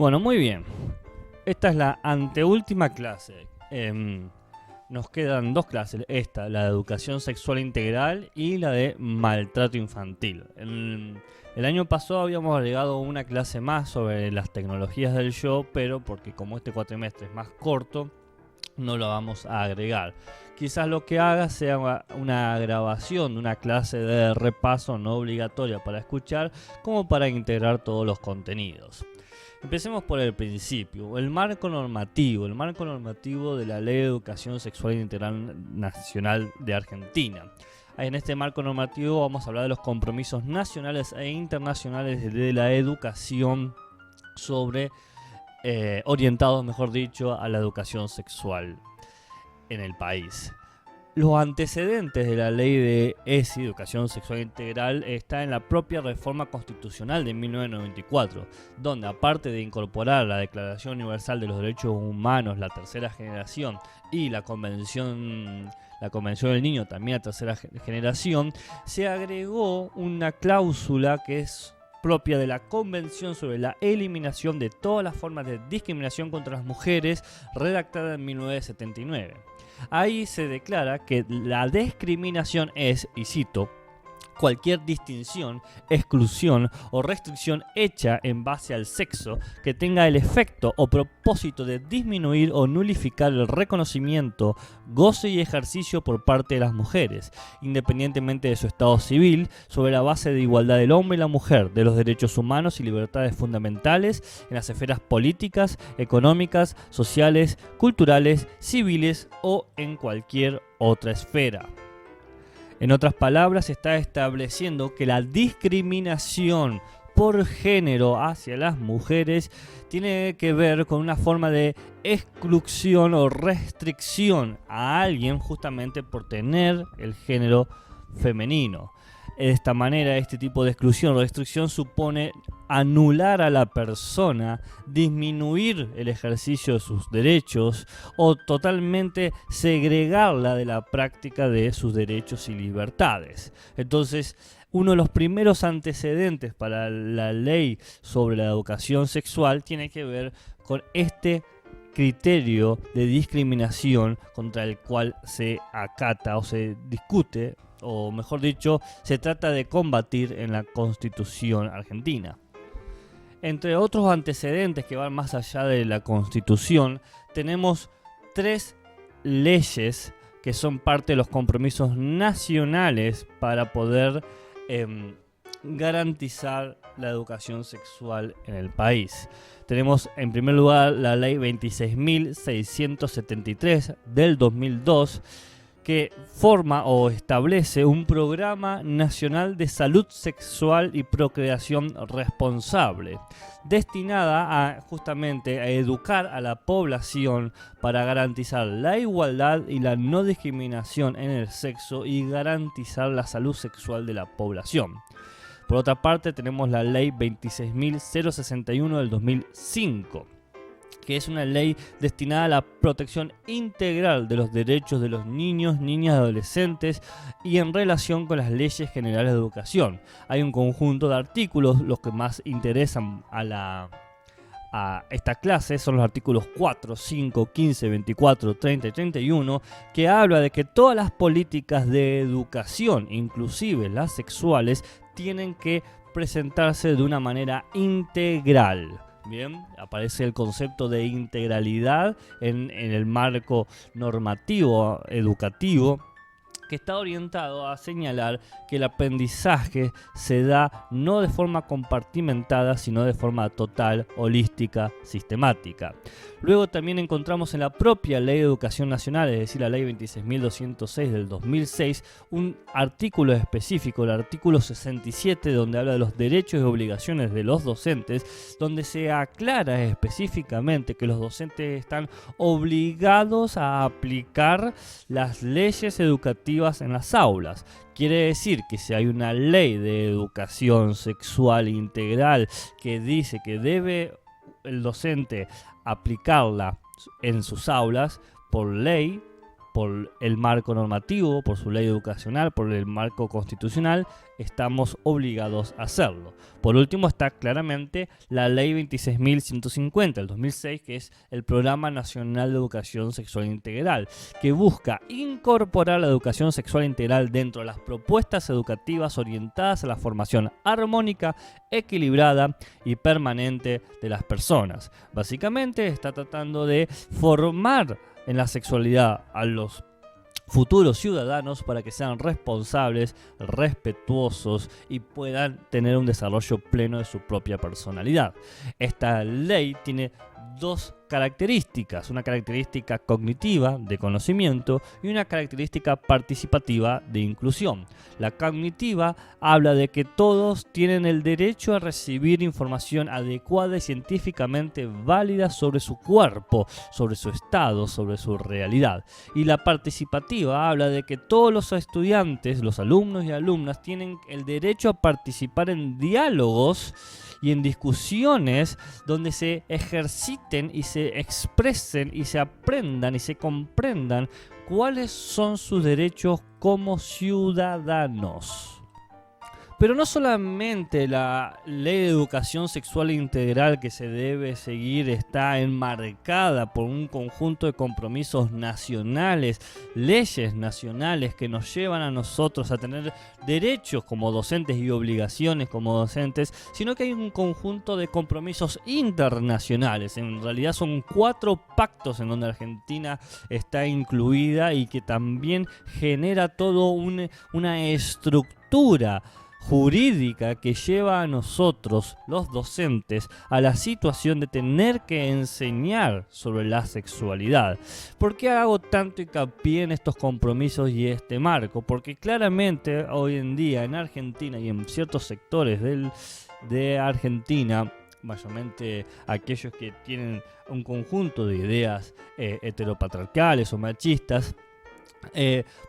Bueno, muy bien. Esta es la anteúltima clase. Nos quedan dos clases. Esta, la de educación sexual integral y la de maltrato infantil. El año pasado habíamos agregado una clase más sobre las tecnologías del yo, pero porque como este cuatrimestre es más corto, no lo vamos a agregar. Quizás lo que haga sea una grabación de una clase de repaso no obligatoria para escuchar, como para integrar todos los contenidos. Empecemos por el principio, el marco normativo de la Ley de Educación Sexual Integral Nacional de Argentina. En este marco normativo vamos a hablar de los compromisos nacionales e internacionales de la educación orientados, mejor dicho, a la educación sexual en el país. Los antecedentes de la ley de ESI, Educación Sexual Integral, está en la propia reforma constitucional de 1994, donde aparte de incorporar la Declaración Universal de los Derechos Humanos, la tercera generación, y la Convención del Niño, también la tercera generación, se agregó una cláusula que es propia de la Convención sobre la Eliminación de todas las formas de discriminación contra las mujeres, redactada en 1979. Ahí se declara que la discriminación es, y cito, cualquier distinción, exclusión o restricción hecha en base al sexo que tenga el efecto o propósito de disminuir o nulificar el reconocimiento, goce y ejercicio por parte de las mujeres, independientemente de su estado civil, sobre la base de igualdad del hombre y la mujer, de los derechos humanos y libertades fundamentales en las esferas políticas, económicas, sociales, culturales, civiles o en cualquier otra esfera. En otras palabras, se está estableciendo que la discriminación por género hacia las mujeres tiene que ver con una forma de exclusión o restricción a alguien justamente por tener el género femenino. De esta manera, este tipo de exclusión o restricción supone anular a la persona, disminuir el ejercicio de sus derechos o totalmente segregarla de la práctica de sus derechos y libertades. Entonces, uno de los primeros antecedentes para la ley sobre la educación sexual tiene que ver con este criterio de discriminación contra el cual se acata o se discute, o mejor dicho, se trata de combatir en la Constitución argentina. Entre otros antecedentes que van más allá de la Constitución, tenemos 3 leyes que son parte de los compromisos nacionales para poder garantizar la educación sexual en el país. Tenemos en primer lugar la ley 26.673 del 2002, que forma o establece un programa nacional de salud sexual y procreación responsable, destinada justamente a educar a la población para garantizar la igualdad y la no discriminación en el sexo y garantizar la salud sexual de la población. Por otra parte, tenemos la ley 26.061 del 2005, que es una ley destinada a la protección integral de los derechos de los niños, niñas y adolescentes y en relación con las leyes generales de educación. Hay un conjunto de artículos, los que más interesan a esta clase son los artículos 4, 5, 15, 24, 30 y 31, que habla de que todas las políticas de educación, inclusive las sexuales, tienen que presentarse de una manera integral. Bien, aparece el concepto de integralidad en el marco normativo educativo, que está orientado a señalar que el aprendizaje se da no de forma compartimentada, sino de forma total, holística, sistemática. Luego también encontramos en la propia Ley de Educación Nacional, es decir, la Ley 26.206 del 2006, un artículo específico, el artículo 67, donde habla de los derechos y obligaciones de los docentes, donde se aclara específicamente que los docentes están obligados a aplicar las leyes educativas en las aulas. Quiere decir que si hay una ley de educación sexual integral que dice que debe el docente aplicarla en sus aulas, por ley por el marco normativo, por su ley educacional, por el marco constitucional, estamos obligados a hacerlo. Por último está claramente la ley 26.150 del 2006, que es el Programa Nacional de Educación Sexual Integral, que busca incorporar la educación sexual integral dentro de las propuestas educativas orientadas a la formación armónica, equilibrada y permanente de las personas. Básicamente está tratando de formar en la sexualidad a los futuros ciudadanos para que sean responsables, respetuosos y puedan tener un desarrollo pleno de su propia personalidad. Esta ley tiene dos características, una característica cognitiva de conocimiento y una característica participativa de inclusión. La cognitiva habla de que todos tienen el derecho a recibir información adecuada y científicamente válida sobre su cuerpo, sobre su estado, sobre su realidad. Y la participativa habla de que todos los estudiantes, los alumnos y alumnas tienen el derecho a participar en diálogos y en discusiones donde se ejerciten y se expresen y se aprendan y se comprendan cuáles son sus derechos como ciudadanos. Pero no solamente la ley de educación sexual integral que se debe seguir está enmarcada por un conjunto de compromisos nacionales, leyes nacionales que nos llevan a nosotros a tener derechos como docentes y obligaciones como docentes, sino que hay un conjunto de compromisos internacionales. En realidad son 4 pactos en donde Argentina está incluida y que también genera todo una estructura jurídica que lleva a nosotros, los docentes, a la situación de tener que enseñar sobre la sexualidad. ¿Por qué hago tanto hincapié en estos compromisos y este marco? Porque claramente hoy en día en Argentina y en ciertos sectores de Argentina, mayormente aquellos que tienen un conjunto de ideas heteropatriarcales o machistas,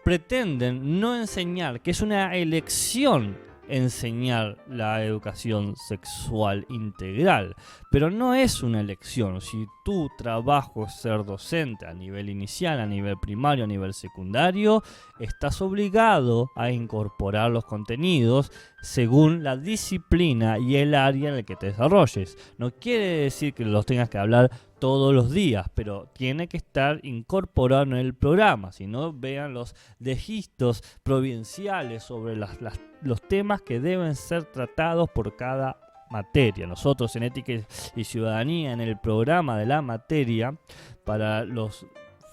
pretenden no enseñar, que es una elección enseñar la educación sexual integral, pero no es una elección. Si tu trabajo es ser docente a nivel inicial, a nivel primario, a nivel secundario, estás obligado a incorporar los contenidos según la disciplina y el área en el que te desarrolles. No quiere decir que los tengas que hablar todos los días, pero tiene que estar incorporado en el programa. Si no, vean los registros provinciales sobre los temas que deben ser tratados por cada materia. Nosotros en Ética y Ciudadanía, en el programa de la materia, para los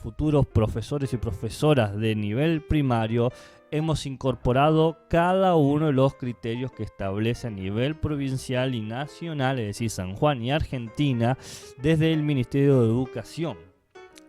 futuros profesores y profesoras de nivel primario, hemos incorporado cada uno de los criterios que establece a nivel provincial y nacional, es decir, San Juan y Argentina, desde el Ministerio de Educación.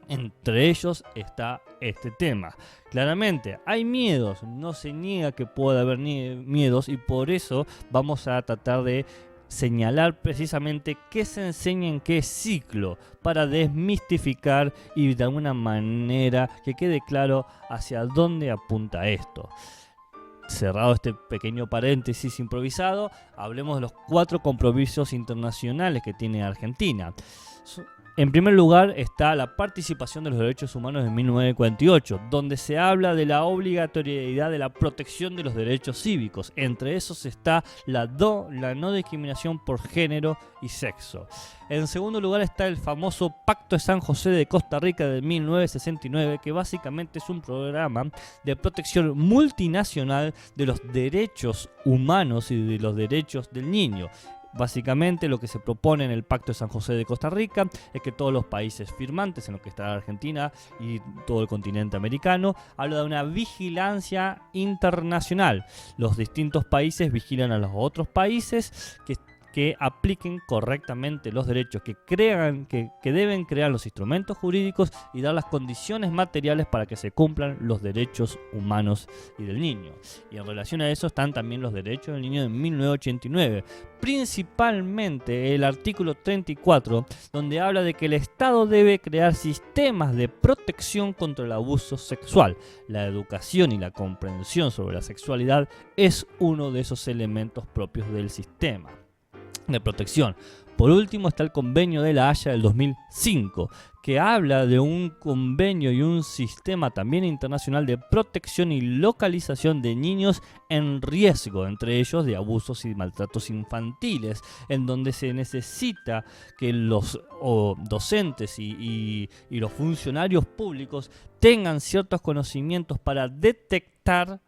Entre ellos está este tema. Claramente hay miedos, no se niega que pueda haber miedos, y por eso vamos a tratar de señalar precisamente qué se enseña en qué ciclo para desmistificar y de alguna manera que quede claro hacia dónde apunta esto. Cerrado este pequeño paréntesis improvisado, hablemos de los 4 compromisos internacionales que tiene Argentina. En primer lugar está la participación de los derechos humanos de 1948, donde se habla de la obligatoriedad de la protección de los derechos cívicos. Entre esos está la no discriminación por género y sexo. En segundo lugar está el famoso Pacto de San José de Costa Rica de 1969, que básicamente es un programa de protección multinacional de los derechos humanos y de los derechos del niño. Básicamente lo que se propone en el Pacto de San José de Costa Rica es que todos los países firmantes, en los que está la Argentina y todo el continente americano, habla de una vigilancia internacional. Los distintos países vigilan a los otros países que apliquen correctamente los derechos, que deben crear los instrumentos jurídicos y dar las condiciones materiales para que se cumplan los derechos humanos y del niño. Y en relación a eso están también los derechos del niño de 1989, principalmente el artículo 34, donde habla de que el Estado debe crear sistemas de protección contra el abuso sexual. La educación y la comprensión sobre la sexualidad es uno de esos elementos propios del sistema de protección. Por último está el Convenio de La Haya del 2005, que habla de un convenio y un sistema también internacional de protección y localización de niños en riesgo, entre ellos de abusos y maltratos infantiles, en donde se necesita que los docentes y los funcionarios públicos tengan ciertos conocimientos para detectar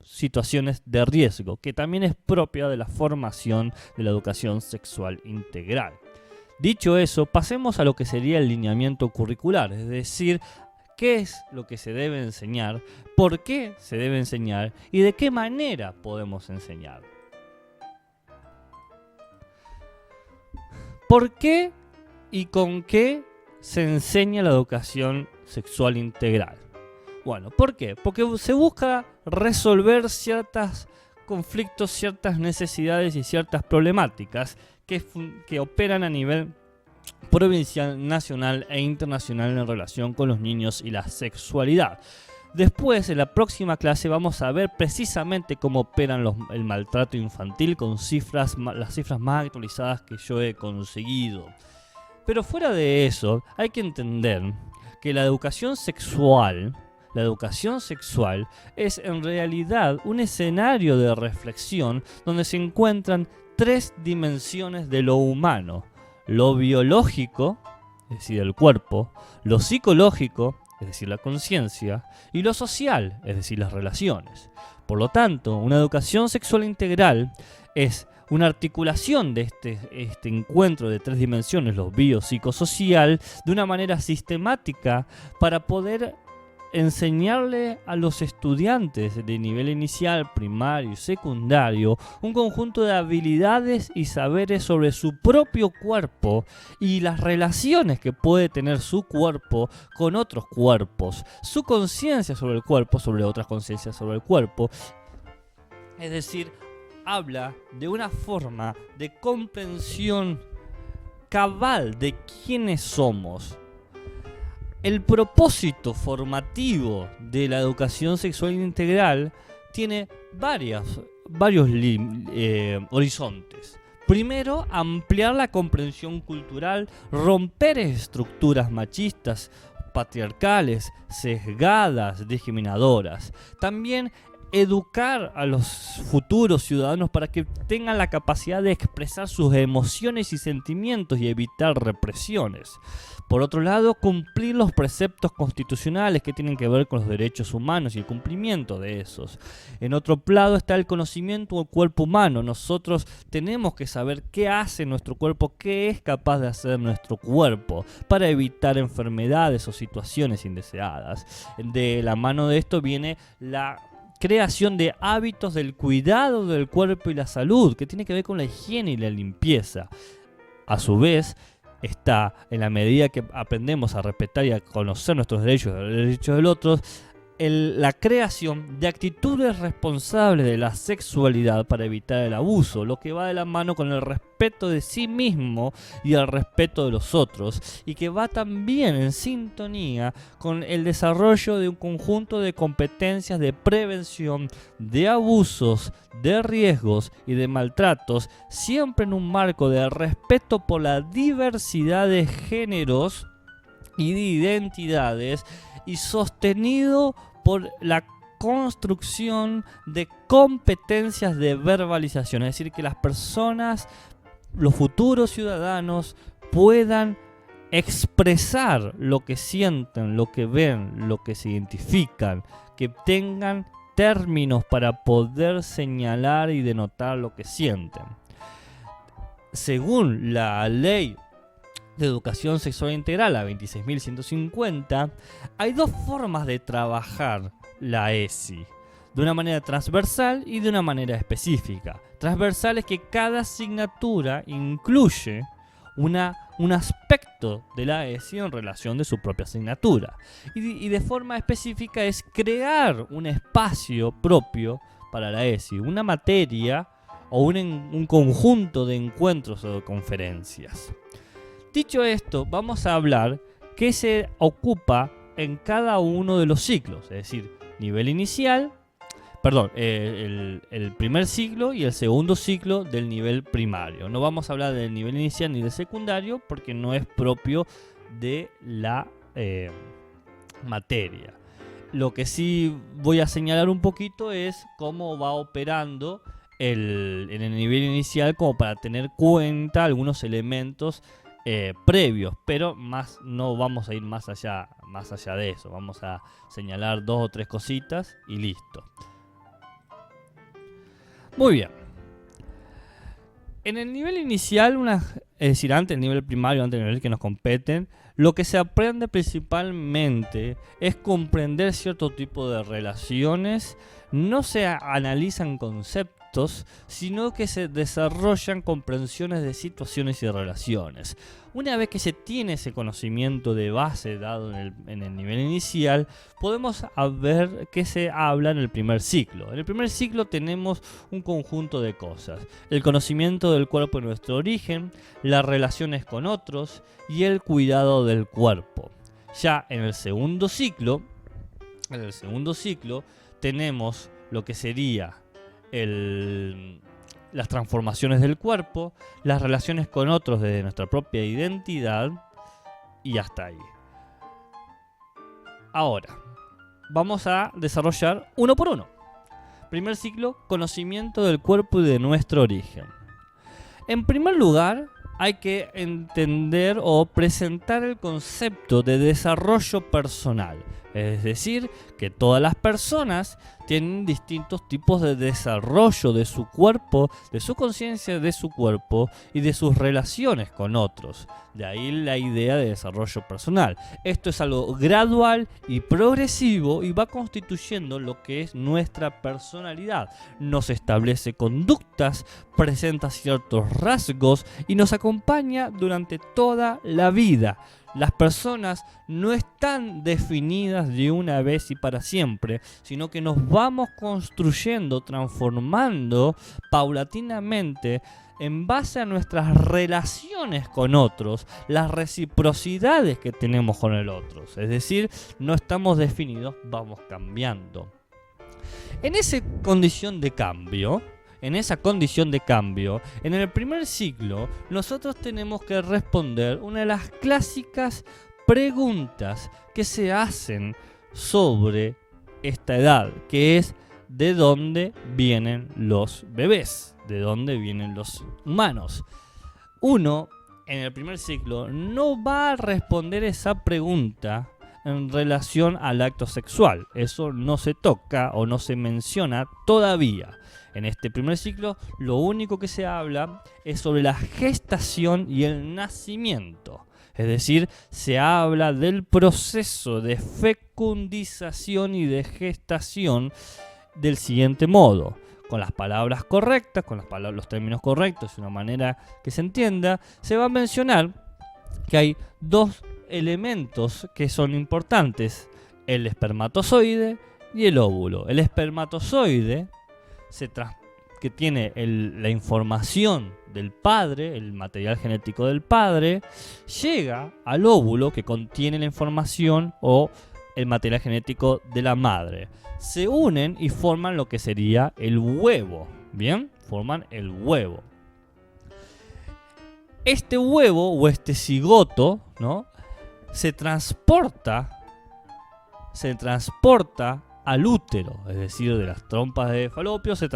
situaciones de riesgo, que también es propia de la formación de la educación sexual integral. Dicho eso, pasemos a lo que sería el lineamiento curricular, es decir, qué es lo que se debe enseñar, por qué se debe enseñar y de qué manera podemos enseñar. ¿Por qué y con qué se enseña la educación sexual integral? Bueno, ¿por qué? Porque se busca resolver ciertos conflictos, ciertas necesidades y ciertas problemáticas que operan a nivel provincial, nacional e internacional en relación con los niños y la sexualidad. Después, en la próxima clase, vamos a ver precisamente cómo operan el maltrato infantil con las cifras más actualizadas que yo he conseguido. Pero fuera de eso, hay que entender que la educación sexual es en realidad un escenario de reflexión donde se encuentran 3 dimensiones de lo humano: lo biológico, es decir, el cuerpo; lo psicológico, es decir, la conciencia; y lo social, es decir, las relaciones. Por lo tanto, una educación sexual integral es una articulación de este encuentro de 3 dimensiones, lo biopsicosocial, de una manera sistemática para poder enseñarle a los estudiantes de nivel inicial, primario y secundario un conjunto de habilidades y saberes sobre su propio cuerpo y las relaciones que puede tener su cuerpo con otros cuerpos, su conciencia sobre el cuerpo, sobre otras conciencias sobre el cuerpo. Es decir, habla de una forma de comprensión cabal de quiénes somos. El propósito formativo de la educación sexual integral tiene varios horizontes. Primero, ampliar la comprensión cultural, romper estructuras machistas, patriarcales, sesgadas, discriminadoras. También educar a los futuros ciudadanos para que tengan la capacidad de expresar sus emociones y sentimientos y evitar represiones. Por otro lado, cumplir los preceptos constitucionales que tienen que ver con los derechos humanos y el cumplimiento de esos. En otro lado está el conocimiento del cuerpo humano. Nosotros tenemos que saber qué hace nuestro cuerpo, qué es capaz de hacer nuestro cuerpo para evitar enfermedades o situaciones indeseadas. De la mano de esto viene la creación de hábitos del cuidado del cuerpo y la salud, que tiene que ver con la higiene y la limpieza. A su vez, está, en la medida que aprendemos a respetar y a conocer nuestros derechos y los derechos del otro, la creación de actitudes responsables de la sexualidad para evitar el abuso, lo que va de la mano con el respeto de sí mismo y el respeto de los otros, y que va también en sintonía con el desarrollo de un conjunto de competencias de prevención de abusos, de riesgos y de maltratos, siempre en un marco de respeto por la diversidad de géneros y de identidades, y sostenido por la construcción de competencias de verbalización, es decir, que las personas, los futuros ciudadanos, puedan expresar lo que sienten, lo que ven, lo que se identifican, que tengan términos para poder señalar y denotar lo que sienten. Según la ley de educación sexual integral, la 26.150, hay 2 formas de trabajar la ESI: de una manera transversal y de una manera específica. Transversal es que cada asignatura incluye un aspecto de la ESI en relación de su propia asignatura, y de forma específica es crear un espacio propio para la ESI, una materia o un conjunto de encuentros o de conferencias. Dicho esto, vamos a hablar qué se ocupa en cada uno de los ciclos, es decir, nivel inicial, el primer ciclo y el segundo ciclo del nivel primario. No vamos a hablar del nivel inicial ni del secundario porque no es propio de la materia. Lo que sí voy a señalar un poquito es cómo va operando en el nivel inicial, como para tener cuenta algunos elementos previos, pero no vamos a ir más allá de eso. Vamos a señalar 2 o 3 cositas y listo. Muy bien. En el nivel inicial, es decir, antes del nivel primario, antes del nivel que nos competen, lo que se aprende principalmente es comprender cierto tipo de relaciones. No se analizan conceptos, sino que se desarrollan comprensiones de situaciones y relaciones. Una vez que se tiene ese conocimiento de base dado en el nivel inicial, podemos ver qué se habla en el primer ciclo. En el primer ciclo tenemos un conjunto de cosas: el conocimiento del cuerpo en nuestro origen, las relaciones con otros y el cuidado del cuerpo. Ya en el segundo ciclo tenemos lo que sería las transformaciones del cuerpo, las relaciones con otros desde nuestra propia identidad y hasta ahí. Ahora, vamos a desarrollar uno por uno. Primer ciclo, conocimiento del cuerpo y de nuestro origen. En primer lugar, hay que entender o presentar el concepto de desarrollo personal. Es decir, que todas las personas tienen distintos tipos de desarrollo de su cuerpo, de su conciencia de su cuerpo y de sus relaciones con otros. De ahí la idea de desarrollo personal. Esto es algo gradual y progresivo y va constituyendo lo que es nuestra personalidad. Nos establece conductas, presenta ciertos rasgos y nos acompaña durante toda la vida. Las personas no están definidas de una vez y para siempre, sino que nos vamos construyendo, transformando paulatinamente en base a nuestras relaciones con otros, las reciprocidades que tenemos con el otro. Es decir, no estamos definidos, vamos cambiando. En esa condición de cambio, en el primer ciclo, nosotros tenemos que responder una de las clásicas preguntas que se hacen sobre esta edad, que es: ¿de dónde vienen los bebés? ¿De dónde vienen los humanos? Uno, en el primer ciclo, no va a responder esa pregunta en relación al acto sexual. Eso no se toca o no se menciona todavía. En este primer ciclo, lo único que se habla es sobre la gestación y el nacimiento. Es decir, se habla del proceso de fecundización y de gestación del siguiente modo. Con las palabras correctas, los términos correctos, de una manera que se entienda, se va a mencionar que hay 2 elementos que son importantes: el espermatozoide y el óvulo. El espermatozoide, que tiene la información del padre, el material genético del padre, llega al óvulo, que contiene la información o el material genético de la madre. Se unen y forman lo que sería el huevo. Bien, forman el huevo. Este huevo o este cigoto, ¿no?, se transporta al útero, es decir, de las trompas de Falopio se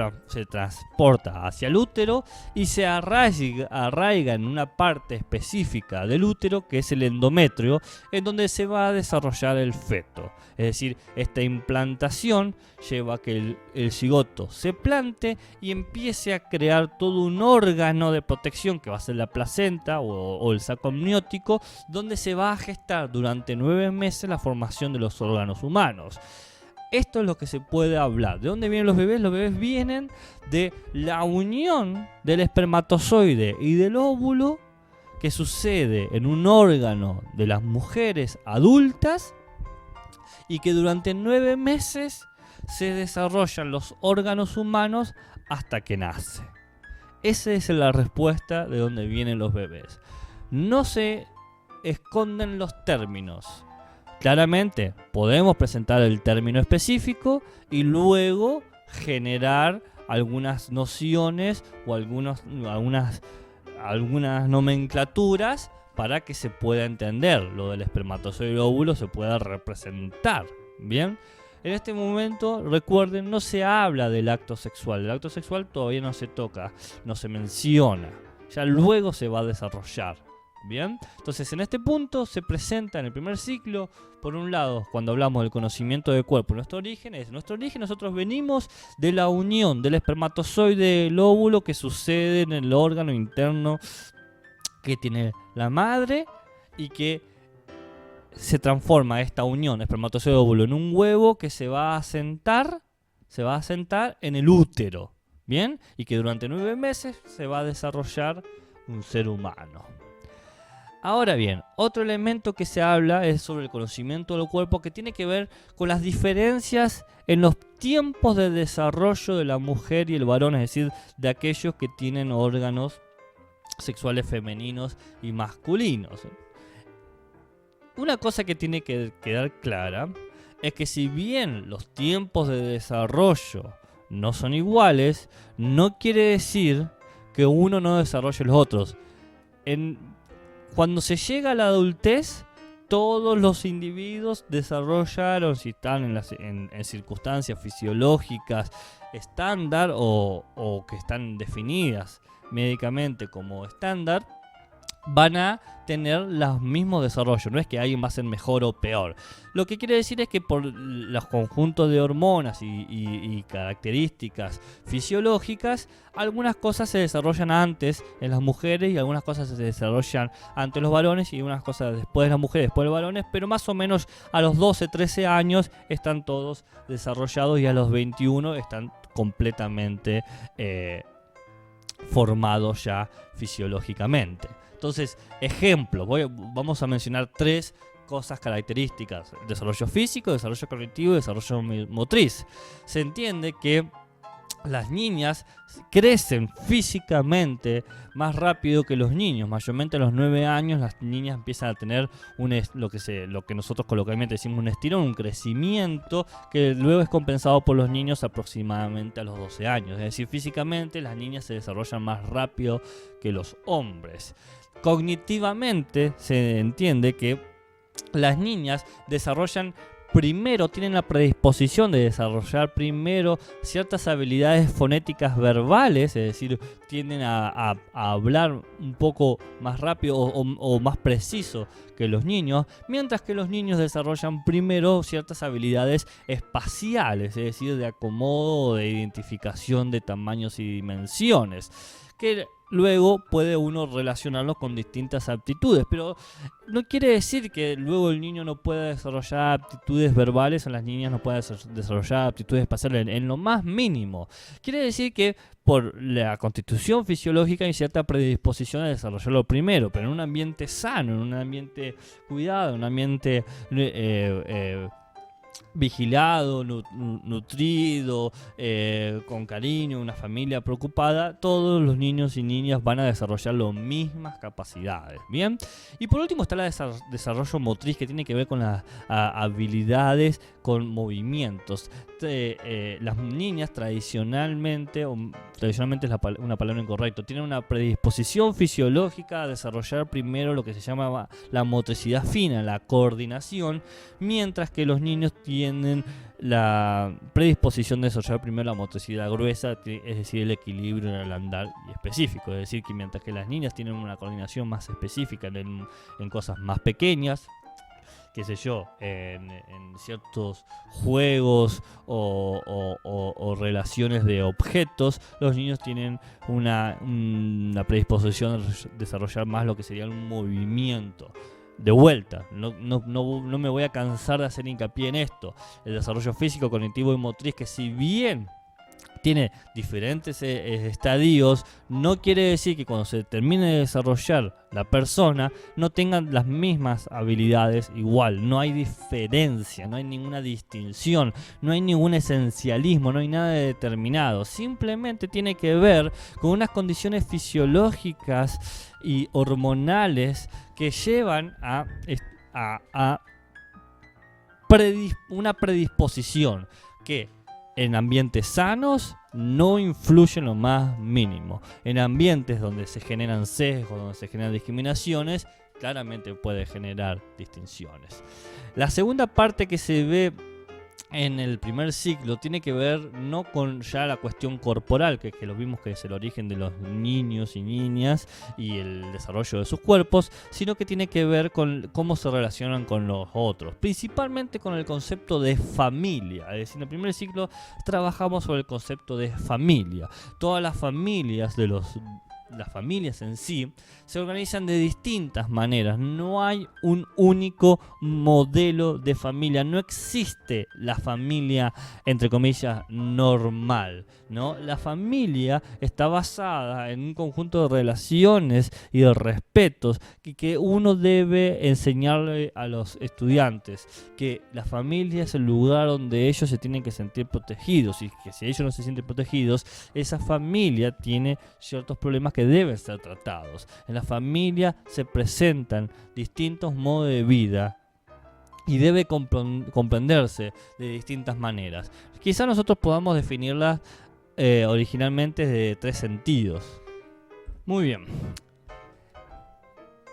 transporta hacia el útero y se arraiga en una parte específica del útero, que es el endometrio, en donde se va a desarrollar el feto. Es decir, esta implantación lleva a que el cigoto se plante y empiece a crear todo un órgano de protección, que va a ser la placenta o el saco amniótico, donde se va a gestar durante 9 meses la formación de los órganos humanos. Esto es lo que se puede hablar. ¿De dónde vienen los bebés? Los bebés vienen de la unión del espermatozoide y del óvulo, que sucede en un órgano de las mujeres adultas, y que durante 9 meses se desarrollan los órganos humanos hasta que nace. Esa es la respuesta de dónde vienen los bebés. No se esconden los términos. Claramente podemos presentar el término específico y luego generar algunas nociones o algunas nomenclaturas para que se pueda entender lo del espermatozoide y el óvulo, se pueda representar. Bien, en este momento, recuerden, no se habla del acto sexual. El acto sexual todavía no se toca, no se menciona. Ya luego se va a desarrollar. Bien, entonces en este punto se presenta en el primer ciclo, por un lado, cuando hablamos del conocimiento del cuerpo, nuestro origen, nosotros venimos de la unión del espermatozoide y el óvulo que sucede en el órgano interno que tiene la madre y que se transforma esta unión espermatozoide-óvulo en un huevo que se va a asentar en el útero, ¿bien? Y que durante 9 meses se va a desarrollar un ser humano. Ahora bien, otro elemento que se habla es sobre el conocimiento del cuerpo, que tiene que ver con las diferencias en los tiempos de desarrollo de la mujer y el varón, es decir, de aquellos que tienen órganos sexuales femeninos y masculinos. Una cosa que tiene que quedar clara es que si bien los tiempos de desarrollo no son iguales, no quiere decir que uno no desarrolle los otros. Cuando se llega a la adultez, todos los individuos desarrollaron, si están en circunstancias fisiológicas estándar o que están definidas médicamente como estándar, van a tener los mismos desarrollos. No es que alguien va a ser mejor o peor. Lo que quiere decir es que por los conjuntos de hormonas y características fisiológicas, algunas cosas se desarrollan antes en las mujeres y algunas cosas se desarrollan antes los varones y unas cosas después de las mujeres, después de los varones, pero más o menos a los 12, 13 años están todos desarrollados y a los 21 están completamente formados ya fisiológicamente. Entonces, ejemplo, vamos a mencionar 3 cosas características: desarrollo físico, desarrollo cognitivo y desarrollo motriz. Se entiende que las niñas crecen físicamente más rápido que los niños. Mayormente a los 9 años las niñas empiezan a tener lo que nosotros coloquialmente decimos un estirón, un crecimiento que luego es compensado por los niños aproximadamente a los 12 años. Es decir, físicamente las niñas se desarrollan más rápido que los hombres. Cognitivamente se entiende que las niñas tienen la predisposición de desarrollar primero ciertas habilidades fonéticas verbales, es decir, tienden a hablar un poco más rápido o más preciso que los niños, mientras que los niños desarrollan primero ciertas habilidades espaciales, es decir, de acomodo, de identificación de tamaños y dimensiones, que luego puede uno relacionarlo con distintas aptitudes, pero no quiere decir que luego el niño no pueda desarrollar aptitudes verbales o las niñas no puedan desarrollar aptitudes espaciales en lo más mínimo. Quiere decir que por la constitución fisiológica hay cierta predisposición a desarrollarlo primero, pero en un ambiente sano, en un ambiente cuidado, en un ambiente vigilado, nutrido, con cariño, una familia preocupada, todos los niños y niñas van a desarrollar las mismas capacidades. Bien, y por último está el desarrollo motriz, que tiene que ver con las habilidades con movimientos. Las niñas tradicionalmente es una palabra incorrecta, tienen una predisposición fisiológica a desarrollar primero lo que se llama la motricidad fina, la coordinación, mientras que los niños tienen la predisposición de desarrollar primero la motricidad gruesa, es decir, el equilibrio en el andar y específico. Es decir, que mientras que las niñas tienen una coordinación más específica en cosas más pequeñas, qué sé yo, en ciertos juegos o relaciones de objetos, los niños tienen una predisposición a desarrollar más lo que sería un movimiento. De vuelta, no me voy a cansar de hacer hincapié en esto. El desarrollo físico, cognitivo y motriz, que si bien tiene diferentes estadios, no quiere decir que cuando se termine de desarrollar la persona no tengan las mismas habilidades igual. No hay diferencia, no hay ninguna distinción, no hay ningún esencialismo, no hay nada de determinado. Simplemente tiene que ver con unas condiciones fisiológicas y hormonales que llevan a una predisposición que en ambientes sanos no influye en lo más mínimo. En ambientes donde se generan sesgos, donde se generan discriminaciones, claramente puede generar distinciones. La segunda parte que se ve en el primer ciclo tiene que ver no con ya la cuestión corporal, que lo vimos que es el origen de los niños y niñas y el desarrollo de sus cuerpos, sino que tiene que ver con cómo se relacionan con los otros, principalmente con el concepto de familia. Es decir, en el primer ciclo trabajamos sobre el concepto de familia. Todas las familias las familias en sí se organizan de distintas maneras. No hay un único modelo de familia. No existe la familia, entre comillas, normal, ¿no? La familia está basada en un conjunto de relaciones y de respetos que uno debe enseñarle a los estudiantes. Que la familia es el lugar donde ellos se tienen que sentir protegidos, y que si ellos no se sienten protegidos, esa familia tiene ciertos problemas que deben ser tratados. En la familia se presentan distintos modos de vida y debe comprenderse de distintas maneras. Quizá nosotros podamos definirlas originalmente de 3 sentidos. Muy bien.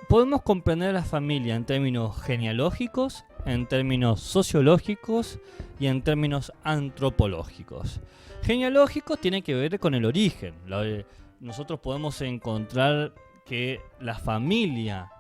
Podemos comprender la familia en términos genealógicos, en términos sociológicos y en términos antropológicos. Genealógico tiene que ver con el origen. Nosotros podemos encontrar que la familia,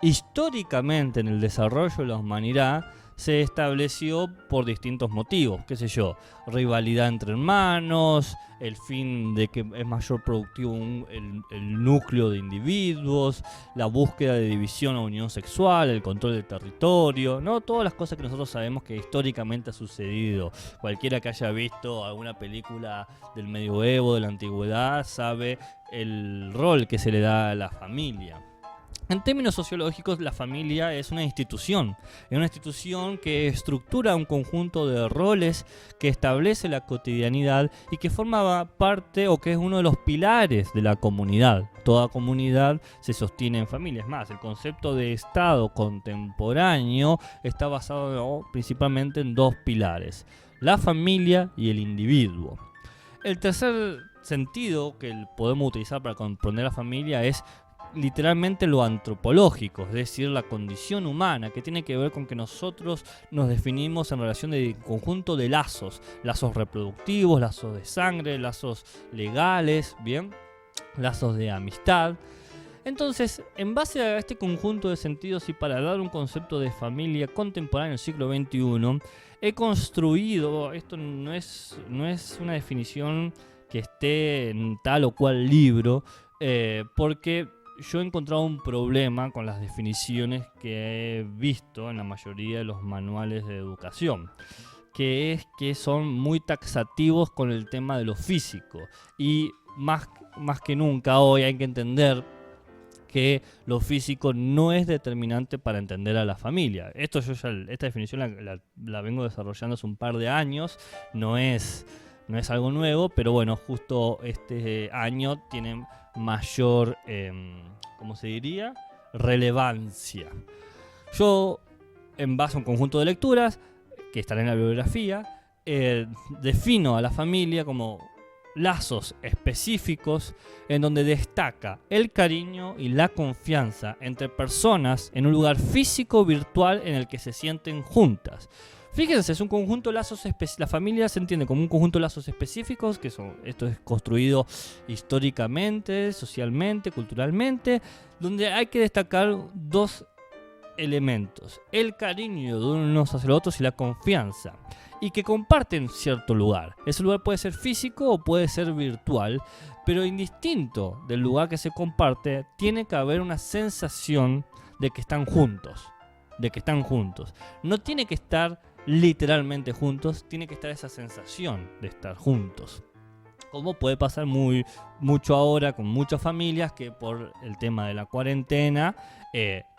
históricamente en el desarrollo de la humanidad, se estableció por distintos motivos, qué sé yo, rivalidad entre hermanos, el fin de que es mayor productivo el núcleo de individuos, la búsqueda de división o unión sexual, el control del territorio, ¿no? Todas las cosas que nosotros sabemos que históricamente ha sucedido. Cualquiera que haya visto alguna película del medioevo, de la antigüedad, sabe el rol que se le da a la familia. En términos sociológicos, la familia es una institución que estructura un conjunto de roles, que establece la cotidianidad y que forma parte o que es uno de los pilares de la comunidad. Toda comunidad se sostiene en familia. Es más, el concepto de Estado contemporáneo está basado principalmente en 2 pilares: la familia y el individuo. El tercer sentido que podemos utilizar para comprender la familia es literalmente lo antropológico, es decir, la condición humana, que tiene que ver con que nosotros nos definimos en relación de conjunto de lazos reproductivos, lazos de sangre, lazos legales, bien, lazos de amistad. Entonces, en base a este conjunto de sentidos y para dar un concepto de familia contemporáneo en el siglo XXI, he construido, esto no es una definición que esté en tal o cual libro, porque yo he encontrado un problema con las definiciones que he visto en la mayoría de los manuales de educación, que es que son muy taxativos con el tema de lo físico, y más que nunca hoy hay que entender que lo físico no es determinante para entender a la familia. Esta definición la vengo desarrollando hace un par de años, no es algo nuevo, pero bueno, justo este año tiene mayor, ¿cómo se diría?, relevancia. Yo, en base a un conjunto de lecturas que estará en la bibliografía, defino a la familia como lazos específicos en donde destaca el cariño y la confianza entre personas en un lugar físico o virtual en el que se sienten juntas. Fíjense, es un conjunto de lazos específicos. La familia se entiende como un conjunto de lazos específicos, esto es construido históricamente, socialmente, culturalmente, donde hay que destacar 2 elementos: el cariño de unos hacia los otros y la confianza, y que comparten cierto lugar. Ese lugar puede ser físico o puede ser virtual, pero indistinto del lugar que se comparte, tiene que haber una sensación de que están juntos. No tiene que estar literalmente juntos, tiene que estar esa sensación de estar juntos. Como puede pasar mucho ahora con muchas familias que por el tema de la cuarentena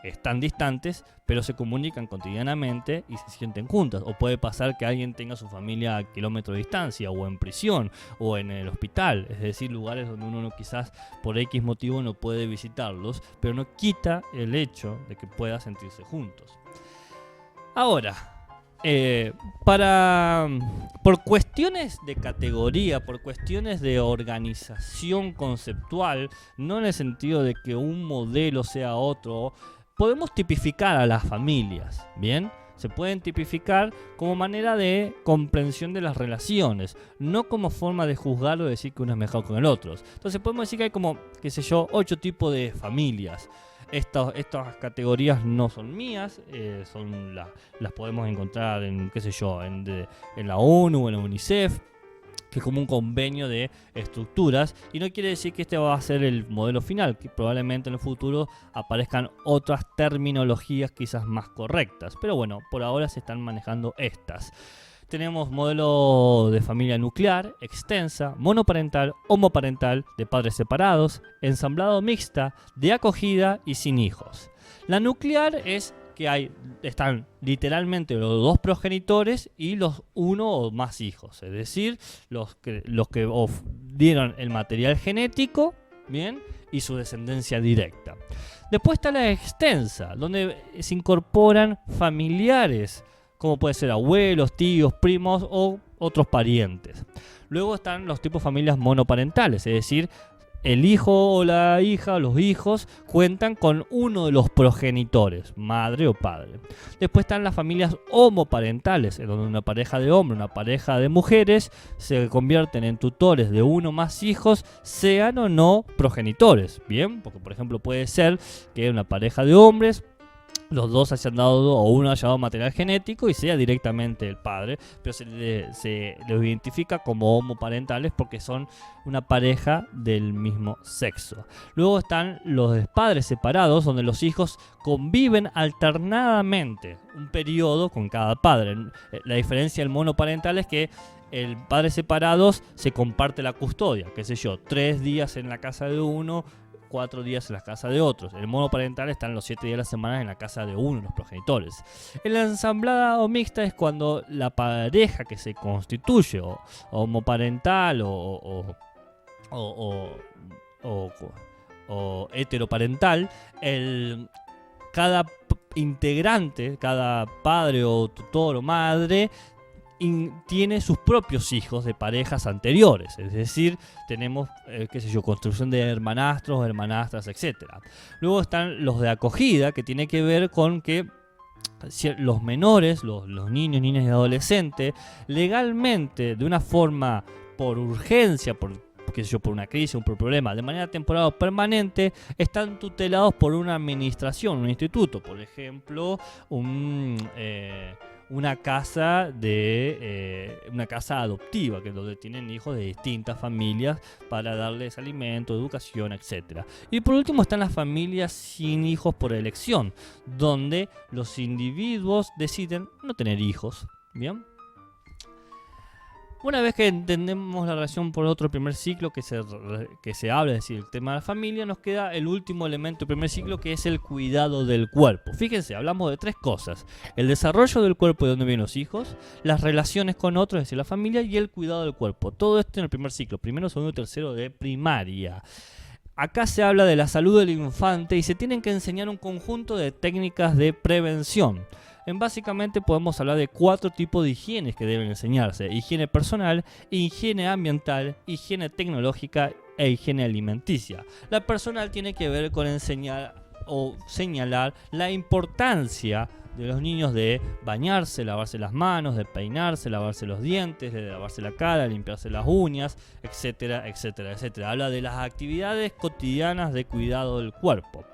están distantes, pero se comunican cotidianamente y se sienten juntas. O puede pasar que alguien tenga su familia a kilómetros de distancia, o en prisión, o en el hospital, es decir, lugares donde uno quizás por X motivo no puede visitarlos, pero no quita el hecho de que pueda sentirse juntos. Ahora, por cuestiones de categoría, por cuestiones de organización conceptual, no en el sentido de que un modelo sea otro, podemos tipificar a las familias, ¿bien? Se pueden tipificar como manera de comprensión de las relaciones, no como forma de juzgar o decir que uno es mejor que el otro. Entonces podemos decir que hay como, qué sé yo, 8 tipos de familias. Estas categorías no son mías, las podemos encontrar en, qué sé yo, en la ONU o en la UNICEF, que es como un convenio de estructuras, y no quiere decir que este va a ser el modelo final, que probablemente en el futuro aparezcan otras terminologías quizás más correctas, pero bueno, por ahora se están manejando estas. Tenemos modelo de familia nuclear, extensa, monoparental, homoparental, de padres separados, ensamblado mixta, de acogida y sin hijos. La nuclear es que están literalmente los 2 progenitores y los 1 o más hijos, es decir, los que dieron el material genético, ¿bien? Y su descendencia directa. Después está la extensa, donde se incorporan familiares, como puede ser abuelos, tíos, primos o otros parientes. Luego están los tipos de familias monoparentales, es decir, el hijo o la hija, los hijos, cuentan con uno de los progenitores, madre o padre. Después están las familias homoparentales, en donde una pareja de hombres, una pareja de mujeres se convierten en tutores de uno o más hijos, sean o no progenitores. Bien, porque por ejemplo puede ser que una pareja de hombres, los dos hayan dado, o uno haya dado material genético y sea directamente el padre, pero se los identifica como homoparentales porque son una pareja del mismo sexo. Luego están los padres separados, donde los hijos conviven alternadamente un periodo con cada padre. La diferencia del monoparental es que el padre separados se comparte la custodia, qué sé yo, 3 días en la casa de uno, 4 días en la casa de otros. El monoparental están los 7 días de la semana en la casa de uno, los progenitores. En la ensamblada o mixta es cuando la pareja que se constituye, o homoparental o heteroparental, cada integrante, cada padre o tutor o madre tiene sus propios hijos de parejas anteriores, es decir, tenemos, qué sé yo, construcción de hermanastros, hermanastras, etc. Luego están los de acogida, que tiene que ver con que los menores, los niños, niñas y adolescentes, legalmente, de una forma por urgencia, por una crisis, por un problema, de manera temporal o permanente, están tutelados por una administración, un instituto, por ejemplo, una casa adoptiva, que es donde tienen hijos de distintas familias para darles alimento, educación, etc. Y por último están las familias sin hijos por elección, donde los individuos deciden no tener hijos. ¿Bien? Una vez que entendemos la relación por otro primer ciclo que se habla, es decir, el tema de la familia, nos queda el último elemento del primer ciclo, que es el cuidado del cuerpo. Fíjense, hablamos de 3 cosas: el desarrollo del cuerpo, de donde vienen los hijos, las relaciones con otros, es decir, la familia, y el cuidado del cuerpo. Todo esto en el primer ciclo, primero, segundo y tercero de primaria. Acá se habla de la salud del infante y se tienen que enseñar un conjunto de técnicas de prevención. Básicamente podemos hablar de 4 tipos de higienes que deben enseñarse: higiene personal, higiene ambiental, higiene tecnológica e higiene alimenticia. La personal tiene que ver con enseñar o señalar la importancia de los niños de bañarse, lavarse las manos, de peinarse, lavarse los dientes, de lavarse la cara, limpiarse las uñas, etcétera, etcétera, etcétera. Habla de las actividades cotidianas de cuidado del cuerpo.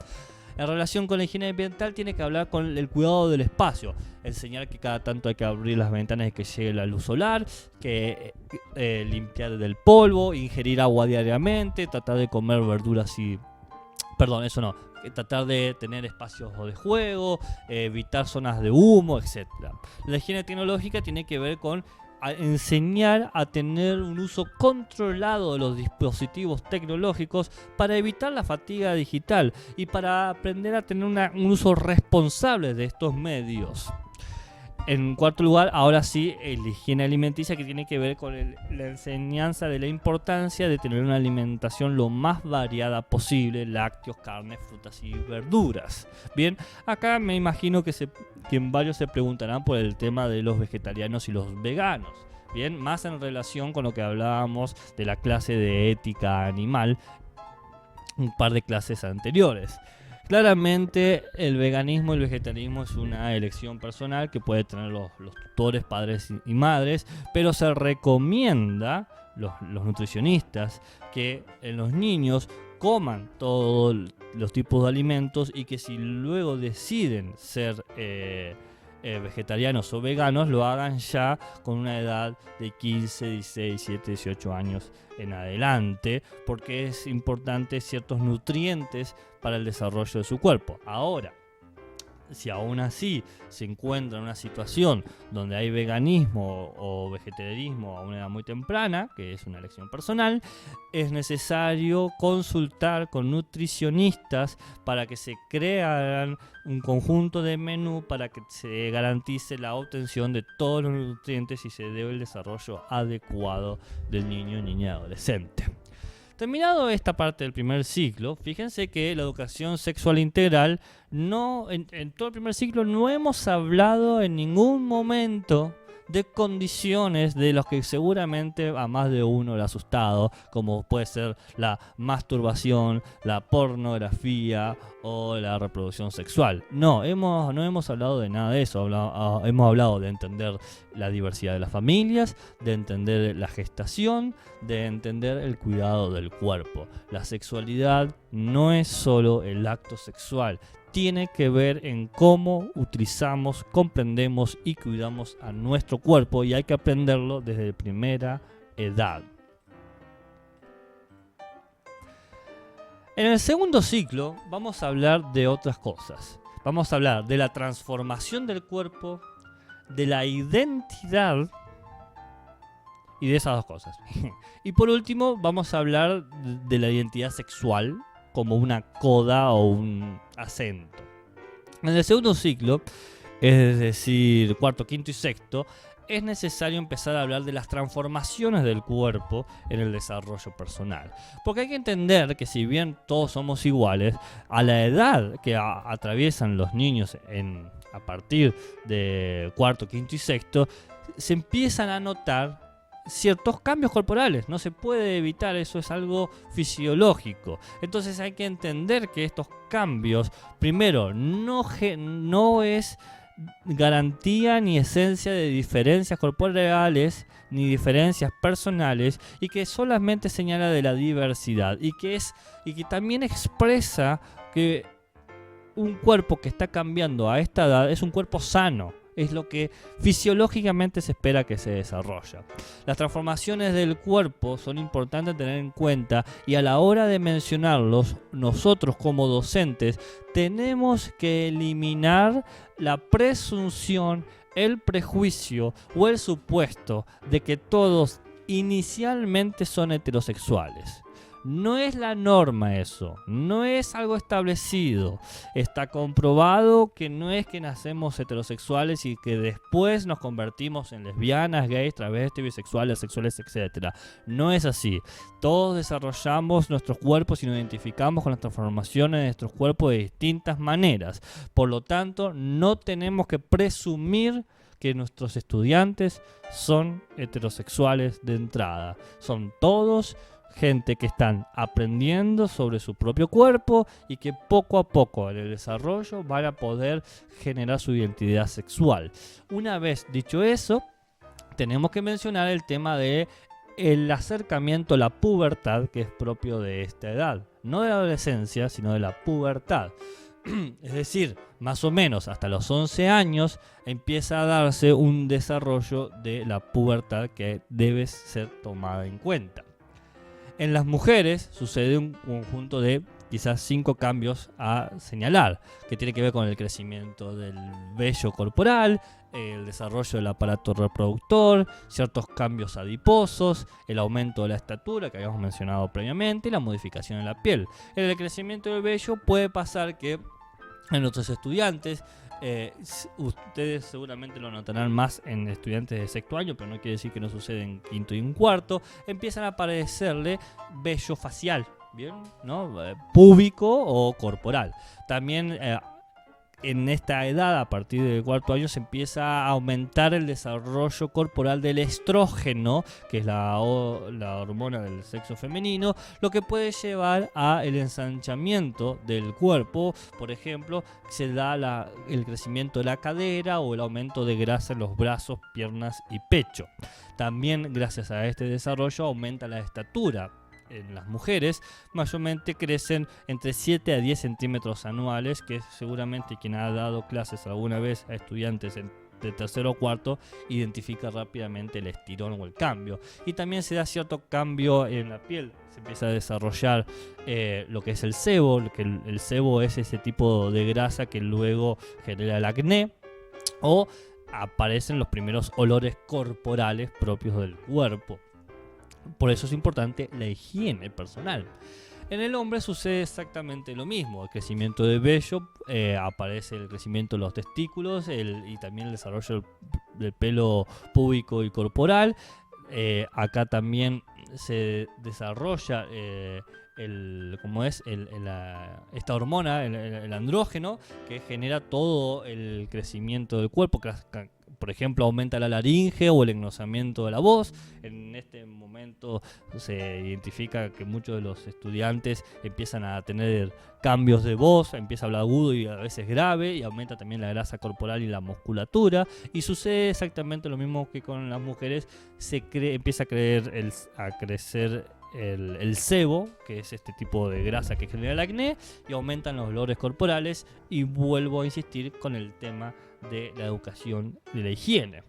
En relación con la higiene ambiental, tiene que hablar con el cuidado del espacio, enseñar que cada tanto hay que abrir las ventanas y que llegue la luz solar, que limpiar del polvo, ingerir agua diariamente, tratar de comer verduras tratar de tener espacios de juego, evitar zonas de humo, etc. La higiene tecnológica tiene que ver con enseñar a tener un uso controlado de los dispositivos tecnológicos para evitar la fatiga digital y para aprender a tener un uso responsable de estos medios. En cuarto lugar, ahora sí, la higiene alimenticia, que tiene que ver con la enseñanza de la importancia de tener una alimentación lo más variada posible: lácteos, carnes, frutas y verduras. Bien, acá me imagino que varios se preguntarán por el tema de los vegetarianos y los veganos. Bien, más en relación con lo que hablábamos de la clase de ética animal, un par de clases anteriores. Claramente el veganismo y el vegetarianismo es una elección personal que puede tener los tutores, padres y madres, pero se recomienda, los nutricionistas, que los niños coman todos los tipos de alimentos y que si luego deciden ser vegetarianos o veganos, lo hagan ya con una edad de 15, 16, 17, 18 años en adelante, porque es importante ciertos nutrientes para el desarrollo de su cuerpo. Ahora, si aún así se encuentra en una situación donde hay veganismo o vegetarianismo a una edad muy temprana, que es una elección personal, es necesario consultar con nutricionistas para que se crean un conjunto de menú para que se garantice la obtención de todos los nutrientes y se dé el desarrollo adecuado del niño, niña, adolescente. Terminado esta parte del primer ciclo, fíjense que la educación sexual integral, en todo el primer ciclo no hemos hablado en ningún momento de condiciones de los que seguramente a más de uno le ha asustado, como puede ser la masturbación, la pornografía o la reproducción sexual. No hemos hablado de nada de eso. Hemos hablado de entender la diversidad de las familias, de entender la gestación, de entender el cuidado del cuerpo. La sexualidad no es solo el acto sexual. Tiene que ver en cómo utilizamos, comprendemos y cuidamos a nuestro cuerpo, y hay que aprenderlo desde primera edad. En el segundo ciclo vamos a hablar de otras cosas. Vamos a hablar de la transformación del cuerpo, de la identidad y de esas dos cosas. Y por último vamos a hablar de la identidad sexual como una coda o un acento. En el segundo ciclo, es decir, cuarto, quinto y sexto, es necesario empezar a hablar de las transformaciones del cuerpo en el desarrollo personal. Porque hay que entender que si bien todos somos iguales, a la edad que atraviesan los niños a partir de cuarto, quinto y sexto, se empiezan a notar ciertos cambios corporales. No se puede evitar, eso es algo fisiológico. Entonces hay que entender que estos cambios, primero, no es garantía ni esencia de diferencias corporales ni diferencias personales, y que solamente señala de la diversidad, y que también expresa que un cuerpo que está cambiando a esta edad es un cuerpo sano. Es lo que fisiológicamente se espera que se desarrolla. Las transformaciones del cuerpo son importantes tener en cuenta, y a la hora de mencionarlos, nosotros como docentes tenemos que eliminar la presunción, el prejuicio o el supuesto de que todos inicialmente son heterosexuales. No es la norma eso, no es algo establecido. Está comprobado que no es que nacemos heterosexuales y que después nos convertimos en lesbianas, gays, travestis, bisexuales, sexuales, etc. No es así. Todos desarrollamos nuestros cuerpos y nos identificamos con las transformaciones de nuestros cuerpos de distintas maneras. Por lo tanto, no tenemos que presumir que nuestros estudiantes son heterosexuales de entrada. Son todos gente que están aprendiendo sobre su propio cuerpo y que poco a poco en el desarrollo van a poder generar su identidad sexual. Una vez dicho eso, tenemos que mencionar el tema de el acercamiento a la pubertad, que es propio de esta edad. No de la adolescencia, sino de la pubertad. Es decir, más o menos hasta los 11 años empieza a darse un desarrollo de la pubertad que debe ser tomada en cuenta. En las mujeres sucede un conjunto de quizás 5 cambios a señalar, que tiene que ver con el crecimiento del vello corporal, el desarrollo del aparato reproductor, ciertos cambios adiposos, el aumento de la estatura que habíamos mencionado previamente y la modificación en la piel. En el crecimiento del vello puede pasar que en nuestros estudiantes, ustedes seguramente lo notarán más en estudiantes de sexto año, pero no quiere decir que no sucede en quinto y en cuarto, empiezan a aparecerle vello facial, ¿bien? ¿No? Púbico o corporal. También en esta edad, a partir del cuarto año, se empieza a aumentar el desarrollo corporal del estrógeno, que es la hormona del sexo femenino, lo que puede llevar a el ensanchamiento del cuerpo. Por ejemplo, se da el crecimiento de la cadera o el aumento de grasa en los brazos, piernas y pecho. También, gracias a este desarrollo, aumenta la estatura. En las mujeres mayormente crecen entre 7 a 10 centímetros anuales, que seguramente quien ha dado clases alguna vez a estudiantes de tercero o cuarto identifica rápidamente el estirón o el cambio. Y también se da cierto cambio en la piel, se empieza a desarrollar lo que es el sebo, que el sebo es ese tipo de grasa que luego genera el acné, o aparecen los primeros olores corporales propios del cuerpo. Por eso es importante la higiene personal. En el hombre sucede exactamente lo mismo. El crecimiento de vello, aparece el crecimiento de los testículos y también el desarrollo del pelo púbico y corporal. Acá también se desarrolla esta hormona, el andrógeno, que genera todo el crecimiento del cuerpo. Por ejemplo, aumenta la laringe o el engrosamiento de la voz. En este momento se identifica que muchos de los estudiantes empiezan a tener cambios de voz, empieza a hablar agudo y a veces grave, y aumenta también la grasa corporal y la musculatura. Y sucede exactamente lo mismo que con las mujeres, empieza a crecer el sebo, que es este tipo de grasa que genera el acné, y aumentan los dolores corporales. Y vuelvo a insistir con el tema de la educación de la higiene.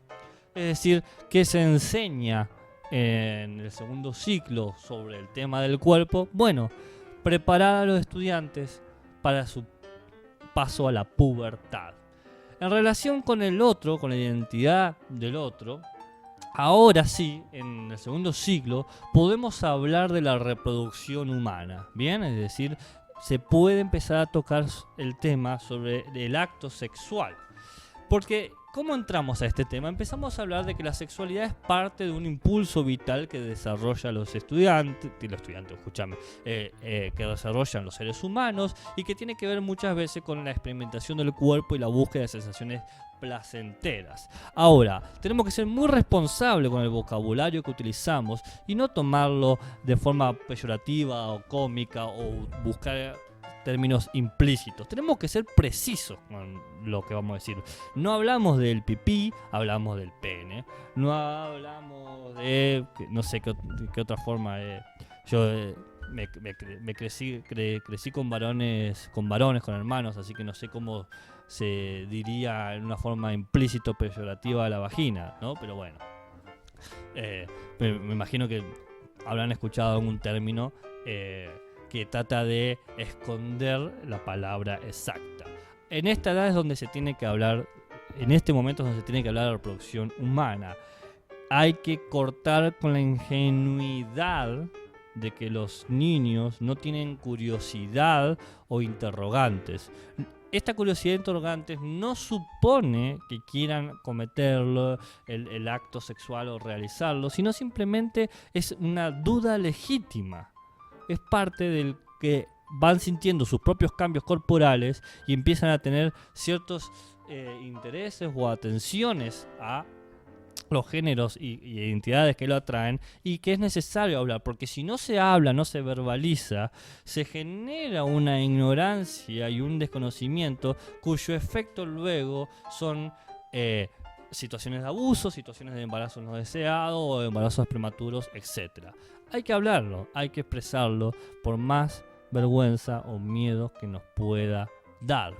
Es decir, que se enseña en el segundo ciclo sobre el tema del cuerpo. Bueno, preparar a los estudiantes para su paso a la pubertad. En relación con el otro, con la identidad del otro, ahora sí, en el segundo ciclo, podemos hablar de la reproducción humana. Bien, es decir, se puede empezar a tocar el tema sobre el acto sexual. Porque, ¿cómo entramos a este tema? Empezamos a hablar de que la sexualidad es parte de un impulso vital que desarrollan los estudiantes, que desarrollan los seres humanos, y que tiene que ver muchas veces con la experimentación del cuerpo y la búsqueda de sensaciones placenteras. Ahora, tenemos que ser muy responsables con el vocabulario que utilizamos y no tomarlo de forma peyorativa o cómica o buscar términos implícitos. Tenemos que ser precisos con lo que vamos a decir. No hablamos del pipí, hablamos del pene. No hablamos de no sé qué otra forma. Yo me crecí con varones, con hermanos, así que no sé cómo se diría en una forma implícito peyorativa a la vagina, ¿no? Pero bueno, me imagino que habrán escuchado algún término que trata de esconder la palabra exacta. En esta edad es donde se tiene que hablar, en este momento es donde se tiene que hablar de la reproducción humana. Hay que cortar con la ingenuidad de que los niños no tienen curiosidad o interrogantes. Esta curiosidad e interrogantes no supone que quieran cometerlo, el acto sexual o realizarlo, sino simplemente es una duda legítima. Es parte del que van sintiendo sus propios cambios corporales y empiezan a tener ciertos intereses o atenciones a los géneros y identidades que lo atraen, y que es necesario hablar, porque si no se habla, no se verbaliza, se genera una ignorancia y un desconocimiento cuyo efecto luego son situaciones de abuso, situaciones de embarazos no deseados o de embarazos prematuros, etc. Hay que hablarlo, hay que expresarlo, por más vergüenza o miedo que nos pueda dar.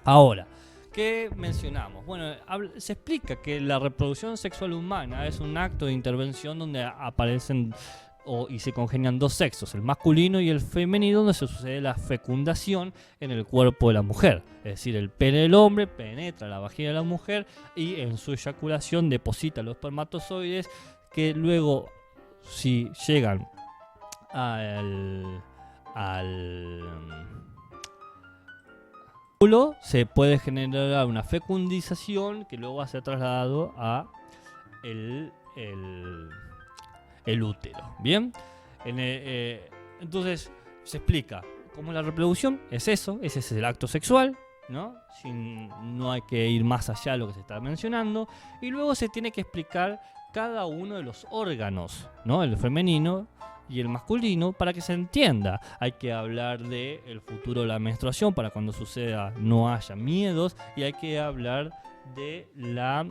Ahora, ¿qué mencionamos? Bueno, se explica que la reproducción sexual humana es un acto de intervención donde aparecen y se congenian dos sexos, el masculino y el femenino, donde se sucede la fecundación en el cuerpo de la mujer. Es decir, el pene del hombre penetra la vagina de la mujer y en su eyaculación deposita los espermatozoides, que luego, si llegan se puede generar una fecundización que luego va a ser trasladado a el útero. Bien, entonces se explica cómo la reproducción es eso, ese es el acto sexual, ¿no? No hay que ir más allá de lo que se está mencionando. Y luego se tiene que explicar cada uno de los órganos, ¿no? El femenino y el masculino, para que se entienda. Hay que hablar del futuro de la menstruación para cuando suceda no haya miedos, y hay que hablar de la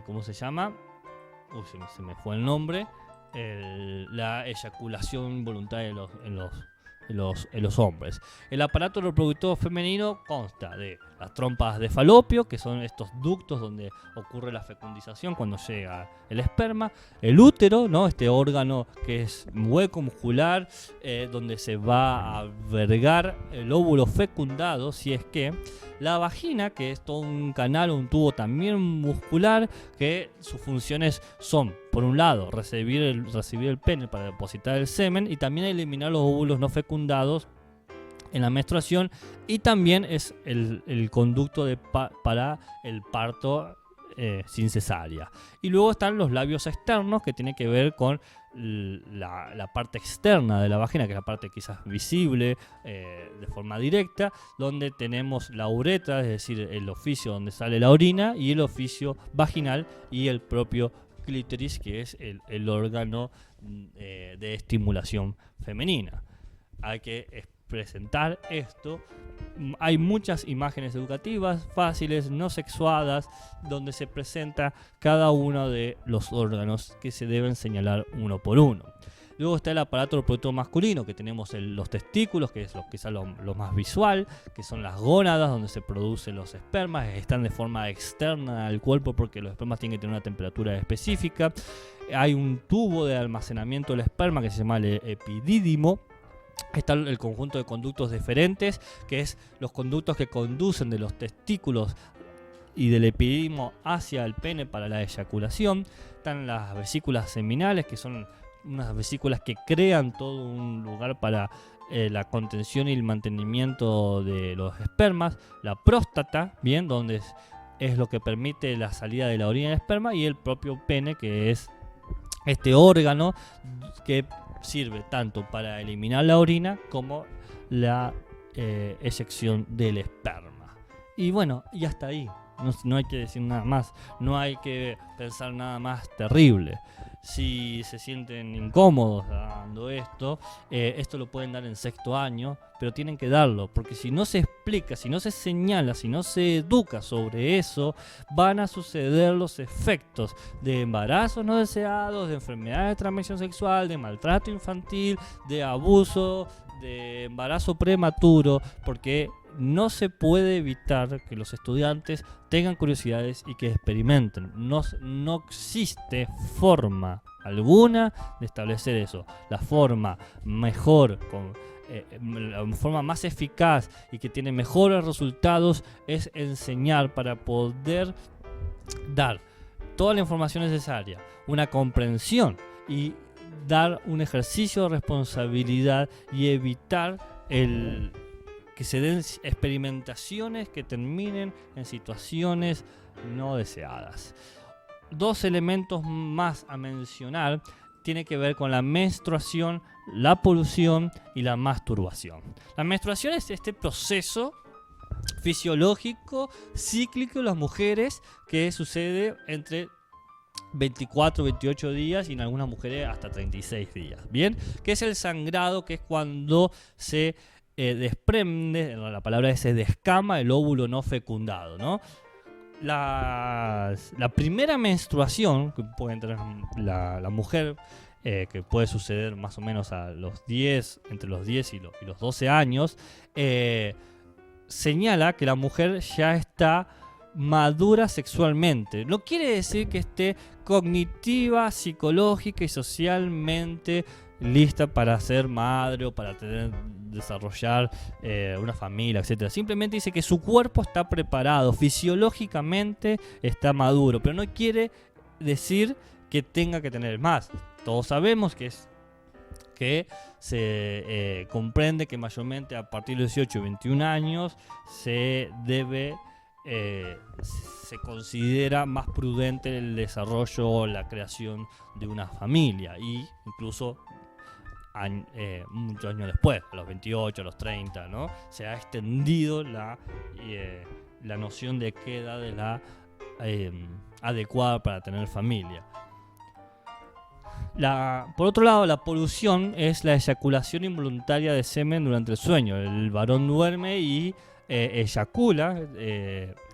¿cómo se llama? Se me fue el nombre. La eyaculación involuntaria en los hombres. El aparato reproductor femenino consta de las trompas de falopio, que son estos ductos donde ocurre la fecundización cuando llega el esperma, el útero, ¿no? Este órgano que es hueco muscular, donde se va a albergar el óvulo fecundado, si es que la vagina, que es todo un canal, un tubo también muscular, que sus funciones son, por un lado, recibir el pene para depositar el semen, y también eliminar los óvulos no fecundados en la menstruación, y también es el conducto para el parto sin cesárea. Y luego están los labios externos, que tiene que ver con la parte externa de la vagina, que es la parte quizás visible de forma directa, donde tenemos la uretra, es decir, el orificio donde sale la orina, y el orificio vaginal y el propio clítoris, que es el órgano de estimulación femenina. Hay que presentar esto. Hay muchas imágenes educativas, fáciles, no sexuadas, donde se presenta cada uno de los órganos que se deben señalar uno por uno. Luego está el aparato reproductor masculino, que tenemos los testículos, que es quizá lo más visual, que son las gónadas, donde se producen los espermas. Están de forma externa al cuerpo porque los espermas tienen que tener una temperatura específica. Hay un tubo de almacenamiento del esperma que se llama el epidídimo. Está el conjunto de conductos deferentes, que es los conductos que conducen de los testículos y del epidídimo hacia el pene para la eyaculación. Están las vesículas seminales, que son unas vesículas que crean todo un lugar para la contención y el mantenimiento de los espermas. La próstata, bien, donde es lo que permite la salida de la orina del esperma, y el propio pene, que es este órgano que sirve tanto para eliminar la orina como la eyección del esperma. Y bueno, y hasta ahí. No hay que decir nada más. No hay que pensar nada más terrible. Si se sienten incómodos dando esto lo pueden dar en sexto año, pero tienen que darlo, porque si no se explica, si no se señala, si no se educa sobre eso, van a suceder los efectos de embarazos no deseados, de enfermedades de transmisión sexual, de maltrato infantil, de abuso, de embarazo prematuro, porque no se puede evitar que los estudiantes tengan curiosidades y que experimenten. No existe forma alguna de establecer eso. La forma mejor, la forma más eficaz y que tiene mejores resultados es enseñar, para poder dar toda la información necesaria, una comprensión, y dar un ejercicio de responsabilidad y evitar que se den experimentaciones que terminen en situaciones no deseadas. Dos elementos más a mencionar tienen que ver con la menstruación, la polución y la masturbación. La menstruación es este proceso fisiológico, cíclico en las mujeres, que sucede entre 24, 28 días y en algunas mujeres hasta 36 días. Bien, que es el sangrado, que es cuando se desprende, la palabra es se descama el óvulo no fecundado, ¿no? La primera menstruación que puede tener la mujer, que puede suceder más o menos entre los 10 y los 12 años, señala que la mujer ya está madura sexualmente. No quiere decir que esté cognitiva, psicológica y socialmente lista para ser madre o para desarrollar una familia, etc. Simplemente dice que su cuerpo está preparado, fisiológicamente está maduro, pero no quiere decir que tenga que tener más. Todos sabemos que se comprende que mayormente a partir de los 18 y 21 años se considera más prudente el desarrollo o la creación de una familia, y incluso muchos años después, a los 28, a los 30, ¿no? Se ha extendido la noción de qué edad es la adecuada para tener familia. Por otro lado, la polución es la eyaculación involuntaria de semen durante el sueño. El varón duerme y eyacula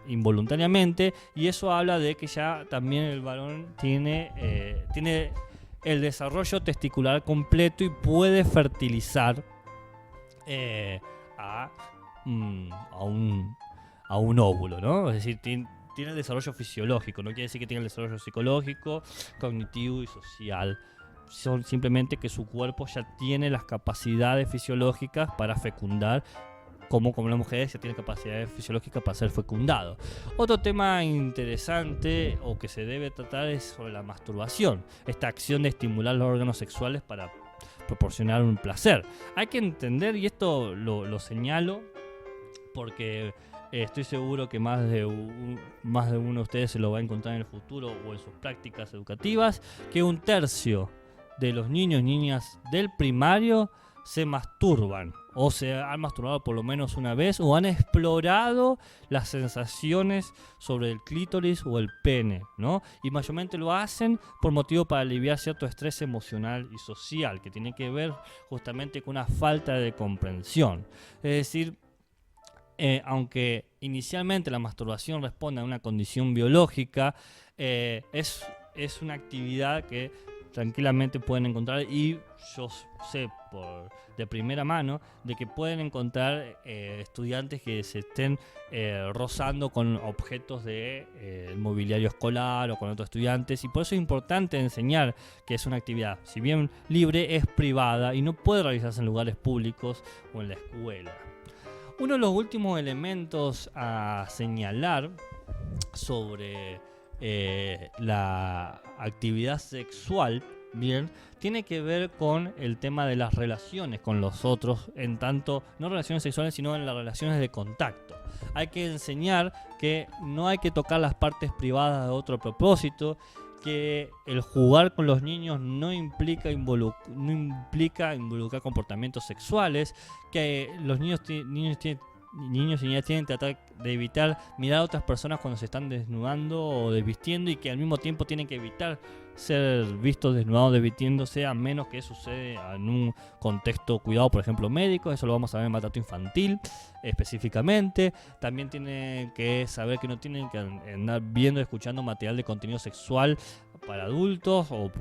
involuntariamente, y eso habla de que ya también el varón tiene el desarrollo testicular completo y puede fertilizar a un óvulo, ¿no? Es decir, tiene el desarrollo fisiológico, no quiere decir que tenga el desarrollo psicológico, cognitivo y social. Son simplemente que su cuerpo ya tiene las capacidades fisiológicas para fecundar, como las mujeres ya tienen capacidades fisiológicas para ser fecundado. Otro tema interesante o que se debe tratar es sobre la masturbación, esta acción de estimular los órganos sexuales para proporcionar un placer. Hay que entender, y esto lo señalo porque estoy seguro que más de uno de ustedes se lo va a encontrar en el futuro o en sus prácticas educativas, que 1/3 de los niños y niñas del primario se masturban o se han masturbado por lo menos una vez o han explorado las sensaciones sobre el clítoris o el pene, ¿no? Y mayormente lo hacen por motivo para aliviar cierto estrés emocional y social que tiene que ver justamente con una falta de comprensión. Es decir, aunque inicialmente la masturbación responde a una condición biológica, es una actividad que tranquilamente pueden encontrar, y yo sé de primera mano de que pueden encontrar estudiantes que se estén rozando con objetos de mobiliario escolar o con otros estudiantes, y por eso es importante enseñar que es una actividad, si bien libre, es privada y no puede realizarse en lugares públicos o en la escuela. Uno de los últimos elementos a señalar sobre la actividad sexual, bien, tiene que ver con el tema de las relaciones con los otros, en tanto, no relaciones sexuales, sino en las relaciones de contacto. Hay que enseñar que no hay que tocar las partes privadas de otro a propósito, que el jugar con los niños no implica involucrar comportamientos sexuales, que los niños y niñas tienen que tratar de evitar mirar a otras personas cuando se están desnudando o desvistiendo, y que al mismo tiempo tienen que evitar ser vistos desnudados desvistiéndose, a menos que sucede en un contexto cuidado, por ejemplo médico. Eso lo vamos a ver en maltrato infantil específicamente. También tienen que saber que no tienen que andar viendo y escuchando material de contenido sexual para adultos o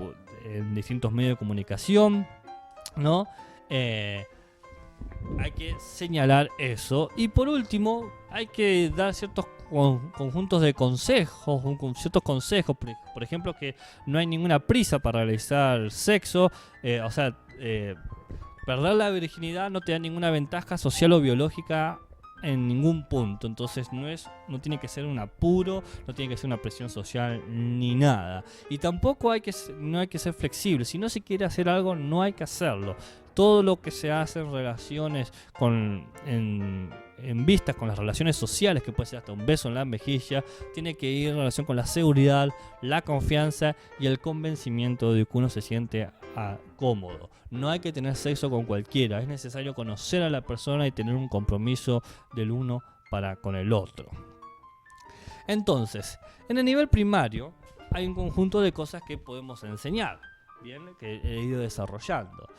en distintos medios de comunicación, ¿no? Hay que señalar eso. Y por último, hay que dar ciertos conjuntos de consejos, ciertos consejos, por ejemplo, que no hay ninguna prisa para realizar sexo, perder la virginidad no te da ninguna ventaja social o biológica en ningún punto. Entonces no tiene que ser un apuro, no tiene que ser una presión social ni nada. Y tampoco no hay que ser flexible. Si no se quiere hacer algo, no hay que hacerlo. Todo lo que se hace en relaciones en vistas con las relaciones sociales, que puede ser hasta un beso en la mejilla, tiene que ir en relación con la seguridad, la confianza y el convencimiento de que uno se siente cómodo. No hay que tener sexo con cualquiera, es necesario conocer a la persona y tener un compromiso del uno para con el otro. Entonces, en el nivel primario hay un conjunto de cosas que podemos enseñar, bien, que he ido desarrollando.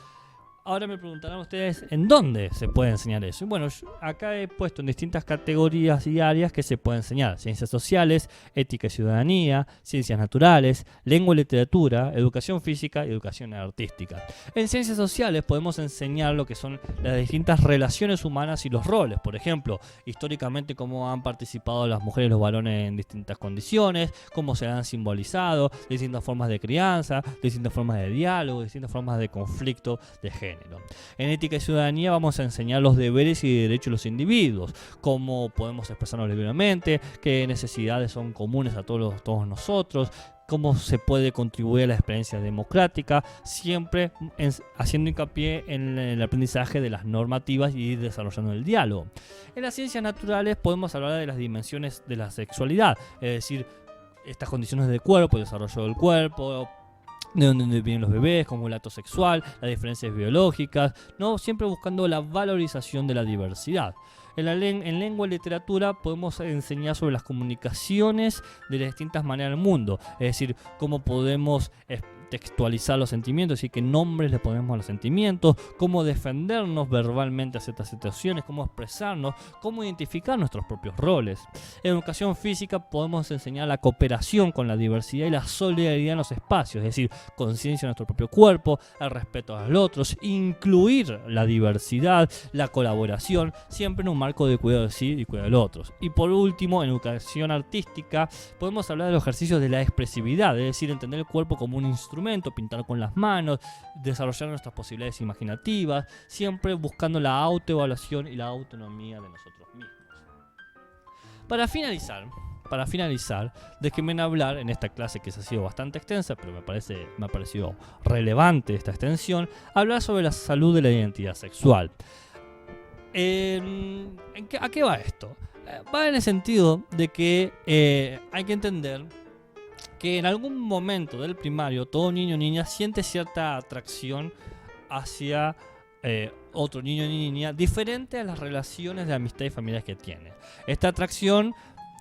Ahora me preguntarán ustedes en dónde se puede enseñar eso. Y bueno, acá he puesto en distintas categorías y áreas que se puede enseñar: ciencias sociales, ética y ciudadanía, ciencias naturales, lengua y literatura, educación física y educación artística. En ciencias sociales podemos enseñar lo que son las distintas relaciones humanas y los roles. Por ejemplo, históricamente cómo han participado las mujeres y los varones en distintas condiciones, cómo se han simbolizado, distintas formas de crianza, distintas formas de diálogo, distintas formas de conflicto de género. En ética y ciudadanía vamos a enseñar los deberes y derechos de los individuos, cómo podemos expresarnos libremente, qué necesidades son comunes a todos nosotros, cómo se puede contribuir a la experiencia democrática, siempre haciendo hincapié en el aprendizaje de las normativas y desarrollando el diálogo. En las ciencias naturales podemos hablar de las dimensiones de la sexualidad, es decir, estas condiciones del cuerpo, el desarrollo del cuerpo, de dónde vienen los bebés, como el acto sexual, las diferencias biológicas, ¿no? Siempre buscando la valorización de la diversidad. En lengua y literatura podemos enseñar sobre las comunicaciones de las distintas maneras del mundo, es decir, cómo podemos textualizar los sentimientos, es decir, qué nombres le ponemos a los sentimientos, cómo defendernos verbalmente a ciertas situaciones, cómo expresarnos, cómo identificar nuestros propios roles. En educación física podemos enseñar la cooperación con la diversidad y la solidaridad en los espacios, es decir, conciencia de nuestro propio cuerpo, el respeto a los otros, incluir la diversidad, la colaboración, siempre en un marco de cuidado de sí y cuidado de los otros. Y por último, en educación artística podemos hablar de los ejercicios de la expresividad, es decir, entender el cuerpo como un instrumento, pintar con las manos, desarrollar nuestras posibilidades imaginativas, siempre buscando la autoevaluación y la autonomía de nosotros mismos. Para finalizar, déjenme hablar en esta clase que se ha sido bastante extensa, pero me ha parecido relevante esta extensión, hablar sobre la salud de la identidad sexual. ¿A qué va esto? Va en el sentido de que hay que entender que en algún momento del primario todo niño o niña siente cierta atracción hacia otro niño o niña diferente a las relaciones de amistad y familiares que tiene. Esta atracción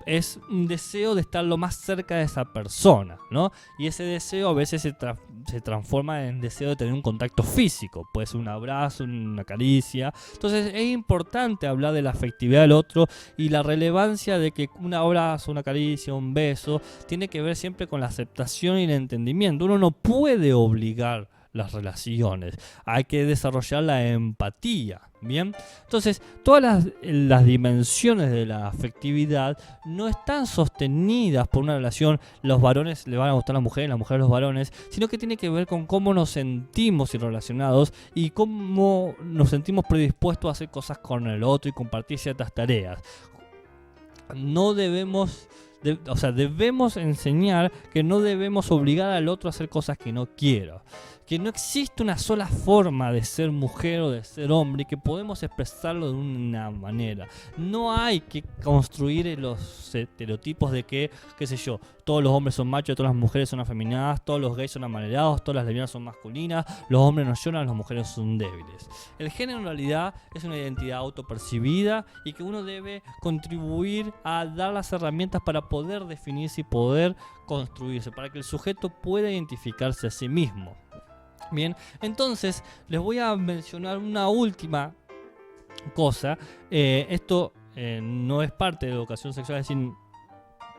es un deseo de estar lo más cerca de esa persona, ¿no? Y ese deseo a veces se transforma en deseo de tener un contacto físico, puede ser un abrazo, una caricia. Entonces es importante hablar de la afectividad del otro y la relevancia de que un abrazo, una caricia, un beso tiene que ver siempre con la aceptación y el entendimiento. Uno no puede obligar las relaciones, hay que desarrollar la empatía. Bien, entonces todas las dimensiones de la afectividad no están sostenidas por una relación, los varones le van a gustar a las mujeres a los varones, sino que tiene que ver con cómo nos sentimos relacionados y cómo nos sentimos predispuestos a hacer cosas con el otro y compartir ciertas tareas. No debemos enseñar que no debemos obligar al otro a hacer cosas que no quiera. Que no existe una sola forma de ser mujer o de ser hombre y que podemos expresarlo de una manera. No hay que construir los estereotipos de que, qué sé yo, todos los hombres son machos, todas las mujeres son afeminadas, todos los gays son amanerados, todas las lesbianas son masculinas, los hombres no lloran, las mujeres son débiles. El género en realidad es una identidad autopercibida y que uno debe contribuir a dar las herramientas para poder definirse y poder construirse, para que el sujeto pueda identificarse a sí mismo. Bien, entonces les voy a mencionar una última cosa. Esto no es parte de la educación sexual, es decir,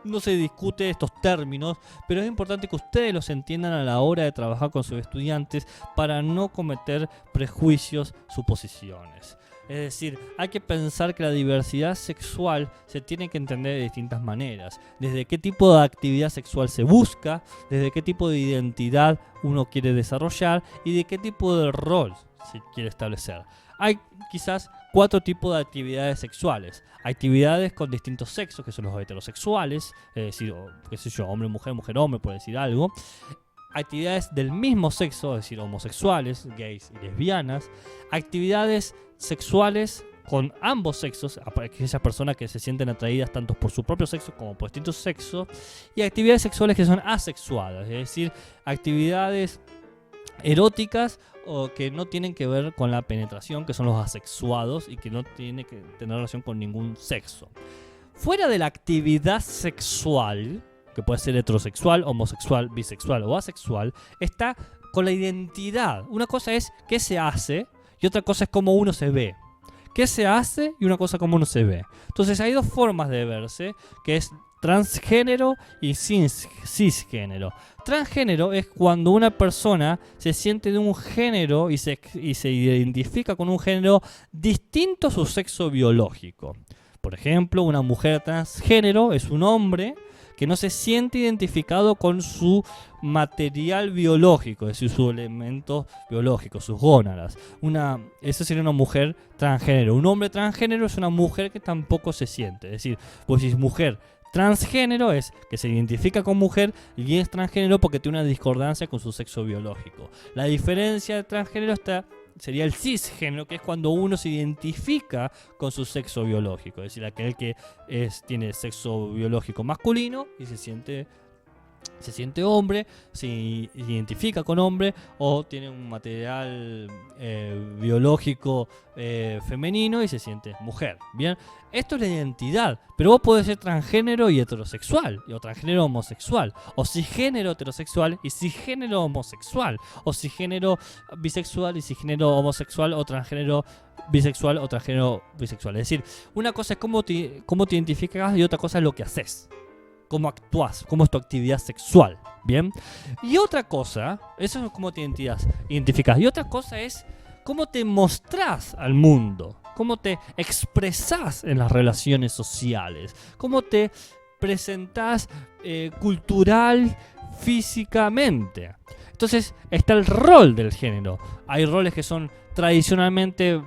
no se discute estos términos, pero es importante que ustedes los entiendan a la hora de trabajar con sus estudiantes para no cometer prejuicios, suposiciones. Es decir, hay que pensar que la diversidad sexual se tiene que entender de distintas maneras. Desde qué tipo de actividad sexual se busca, desde qué tipo de identidad uno quiere desarrollar y de qué tipo de rol se quiere establecer. Hay quizás 4 tipos de actividades sexuales. Actividades con distintos sexos, que son los heterosexuales, es decir, qué sé yo, hombre, mujer, hombre, por decir algo. Actividades del mismo sexo, es decir, homosexuales, gays y lesbianas. Actividades sexuales con ambos sexos, aquellas personas que se sienten atraídas tanto por su propio sexo como por distintos sexos. Y actividades sexuales que son asexuadas, es decir, actividades eróticas o que no tienen que ver con la penetración, que son los asexuados y que no tienen que tener relación con ningún sexo. Fuera de la actividad sexual, que puede ser heterosexual, homosexual, bisexual o asexual, está con la identidad. Una cosa es qué se hace y otra cosa es cómo uno se ve. ¿Qué se hace? Y una cosa cómo uno se ve. Entonces hay 2 formas de verse, que es transgénero y cisgénero. Transgénero es cuando una persona se siente de un género y se identifica con un género distinto a su sexo biológico. Por ejemplo, una mujer transgénero es un hombre que no se siente identificado con su material biológico, es decir, sus elementos biológicos, sus gónadas. Esa sería una mujer transgénero. Un hombre transgénero es una mujer que tampoco se siente. Es decir, pues si es mujer transgénero es que se identifica con mujer y es transgénero porque tiene una discordancia con su sexo biológico. La diferencia de transgénero sería el cisgénero, que es cuando uno se identifica con su sexo biológico, es decir, aquel que tiene sexo biológico masculino y se siente se siente hombre, se identifica con hombre o tiene un material biológico femenino y se siente mujer. Bien, esto es la identidad, pero vos podés ser transgénero y heterosexual, o transgénero homosexual, o cisgénero heterosexual y cisgénero homosexual, o cisgénero bisexual y cisgénero homosexual, o transgénero bisexual o transgénero bisexual. Es decir, una cosa es cómo te identificas y otra cosa es lo que haces. Cómo actúas, cómo es tu actividad sexual, ¿bien? Y otra cosa, eso es cómo te identificas. Y otra cosa es cómo te mostrás al mundo, cómo te expresás en las relaciones sociales, cómo te presentás cultural, físicamente. Entonces está el rol del género. Hay roles que son tradicionalmente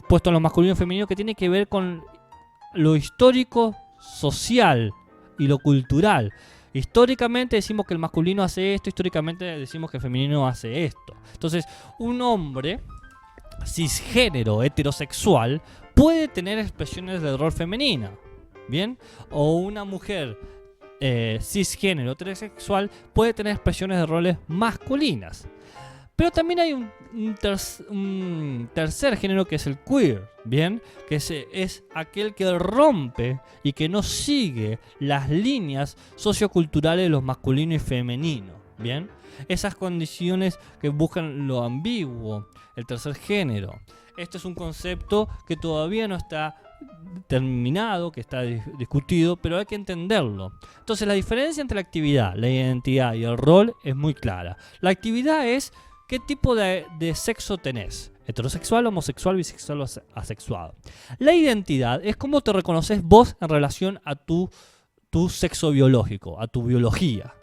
puestos en lo masculino y femenino que tiene que ver con lo histórico, social y lo cultural. Históricamente decimos que el masculino hace esto, históricamente decimos que el femenino hace esto. Entonces, un hombre cisgénero heterosexual puede tener expresiones del rol femenina, ¿bien? O una mujer cisgénero heterosexual puede tener expresiones de roles masculinas. Pero también hay un tercer género que es el queer, ¿bien? Que es aquel que rompe y que no sigue las líneas socioculturales de los masculino y femenino, ¿bien? Esas condiciones que buscan lo ambiguo, el tercer género. Este es un concepto que todavía no está terminado, que está discutido, pero hay que entenderlo. Entonces la diferencia entre la actividad, la identidad y el rol es muy clara. La actividad es ¿qué tipo de sexo tenés? Heterosexual, homosexual, bisexual o asexuado. La identidad es cómo te reconoces vos en relación a tu sexo biológico, a tu biología.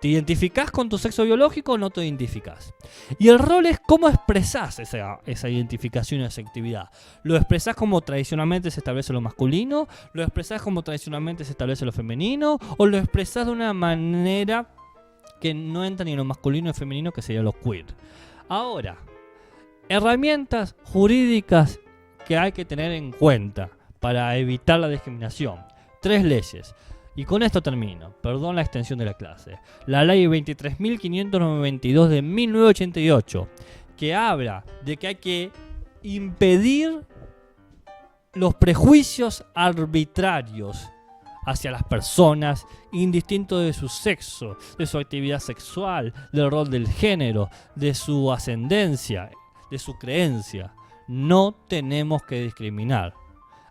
¿Te identificás con tu sexo biológico o no te identificás? Y el rol es cómo expresás esa identificación y esa actividad. ¿Lo expresás como tradicionalmente se establece lo masculino? ¿Lo expresás como tradicionalmente se establece lo femenino? ¿O lo expresás de una manera que no entra ni en lo masculino ni femenino, que sería lo queer? Ahora, herramientas jurídicas que hay que tener en cuenta para evitar la discriminación. 3 leyes. Y con esto termino. Perdón la extensión de la clase. La ley 23.592 de 1988, que habla de que hay que impedir los prejuicios arbitrarios hacia las personas, indistinto de su sexo, de su actividad sexual, del rol del género, de su ascendencia, de su creencia. No tenemos que discriminar.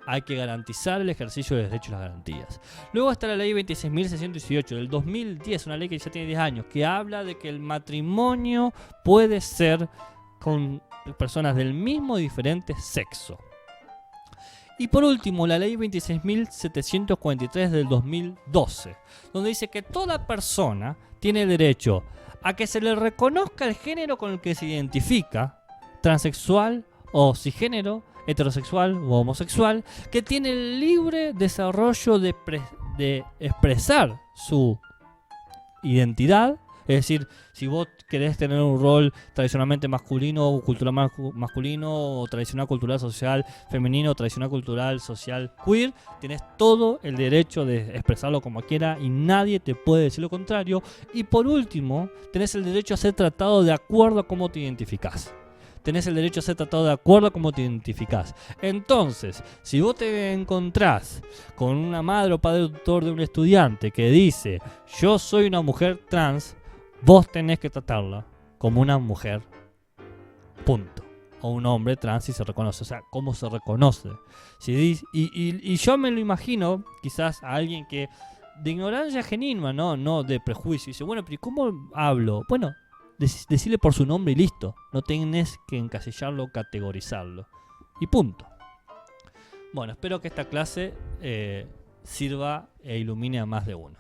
Hay que garantizar el ejercicio de derechos y las garantías. Luego está la ley 26.618 del 2010, una ley que ya tiene 10 años, que habla de que el matrimonio puede ser con personas del mismo y diferente sexo. Y por último, la ley 26.743 del 2012, donde dice que toda persona tiene derecho a que se le reconozca el género con el que se identifica, transexual o cisgénero, heterosexual o homosexual, que tiene el libre desarrollo de expresar su identidad. Es decir, si vos querés tener un rol tradicionalmente masculino o cultural masculino, o tradicional cultural social femenino, o tradicional cultural social queer, tenés todo el derecho de expresarlo como quiera y nadie te puede decir lo contrario. Y por último, tenés el derecho a ser tratado de acuerdo a cómo te identificás. Tenés el derecho a ser tratado de acuerdo a cómo te identificás. Entonces, si vos te encontrás con una madre o padre tutor de un estudiante que dice yo soy una mujer trans, vos tenés que tratarla como una mujer, punto. O un hombre trans si se reconoce. O sea, cómo se reconoce. Y yo me lo imagino, quizás a alguien que de ignorancia genuina, no de prejuicio, dice, bueno, pero ¿cómo hablo? Bueno, decirle por su nombre y listo. No tenés que encasillarlo o categorizarlo. Y punto. Bueno, espero que esta clase sirva e ilumine a más de uno.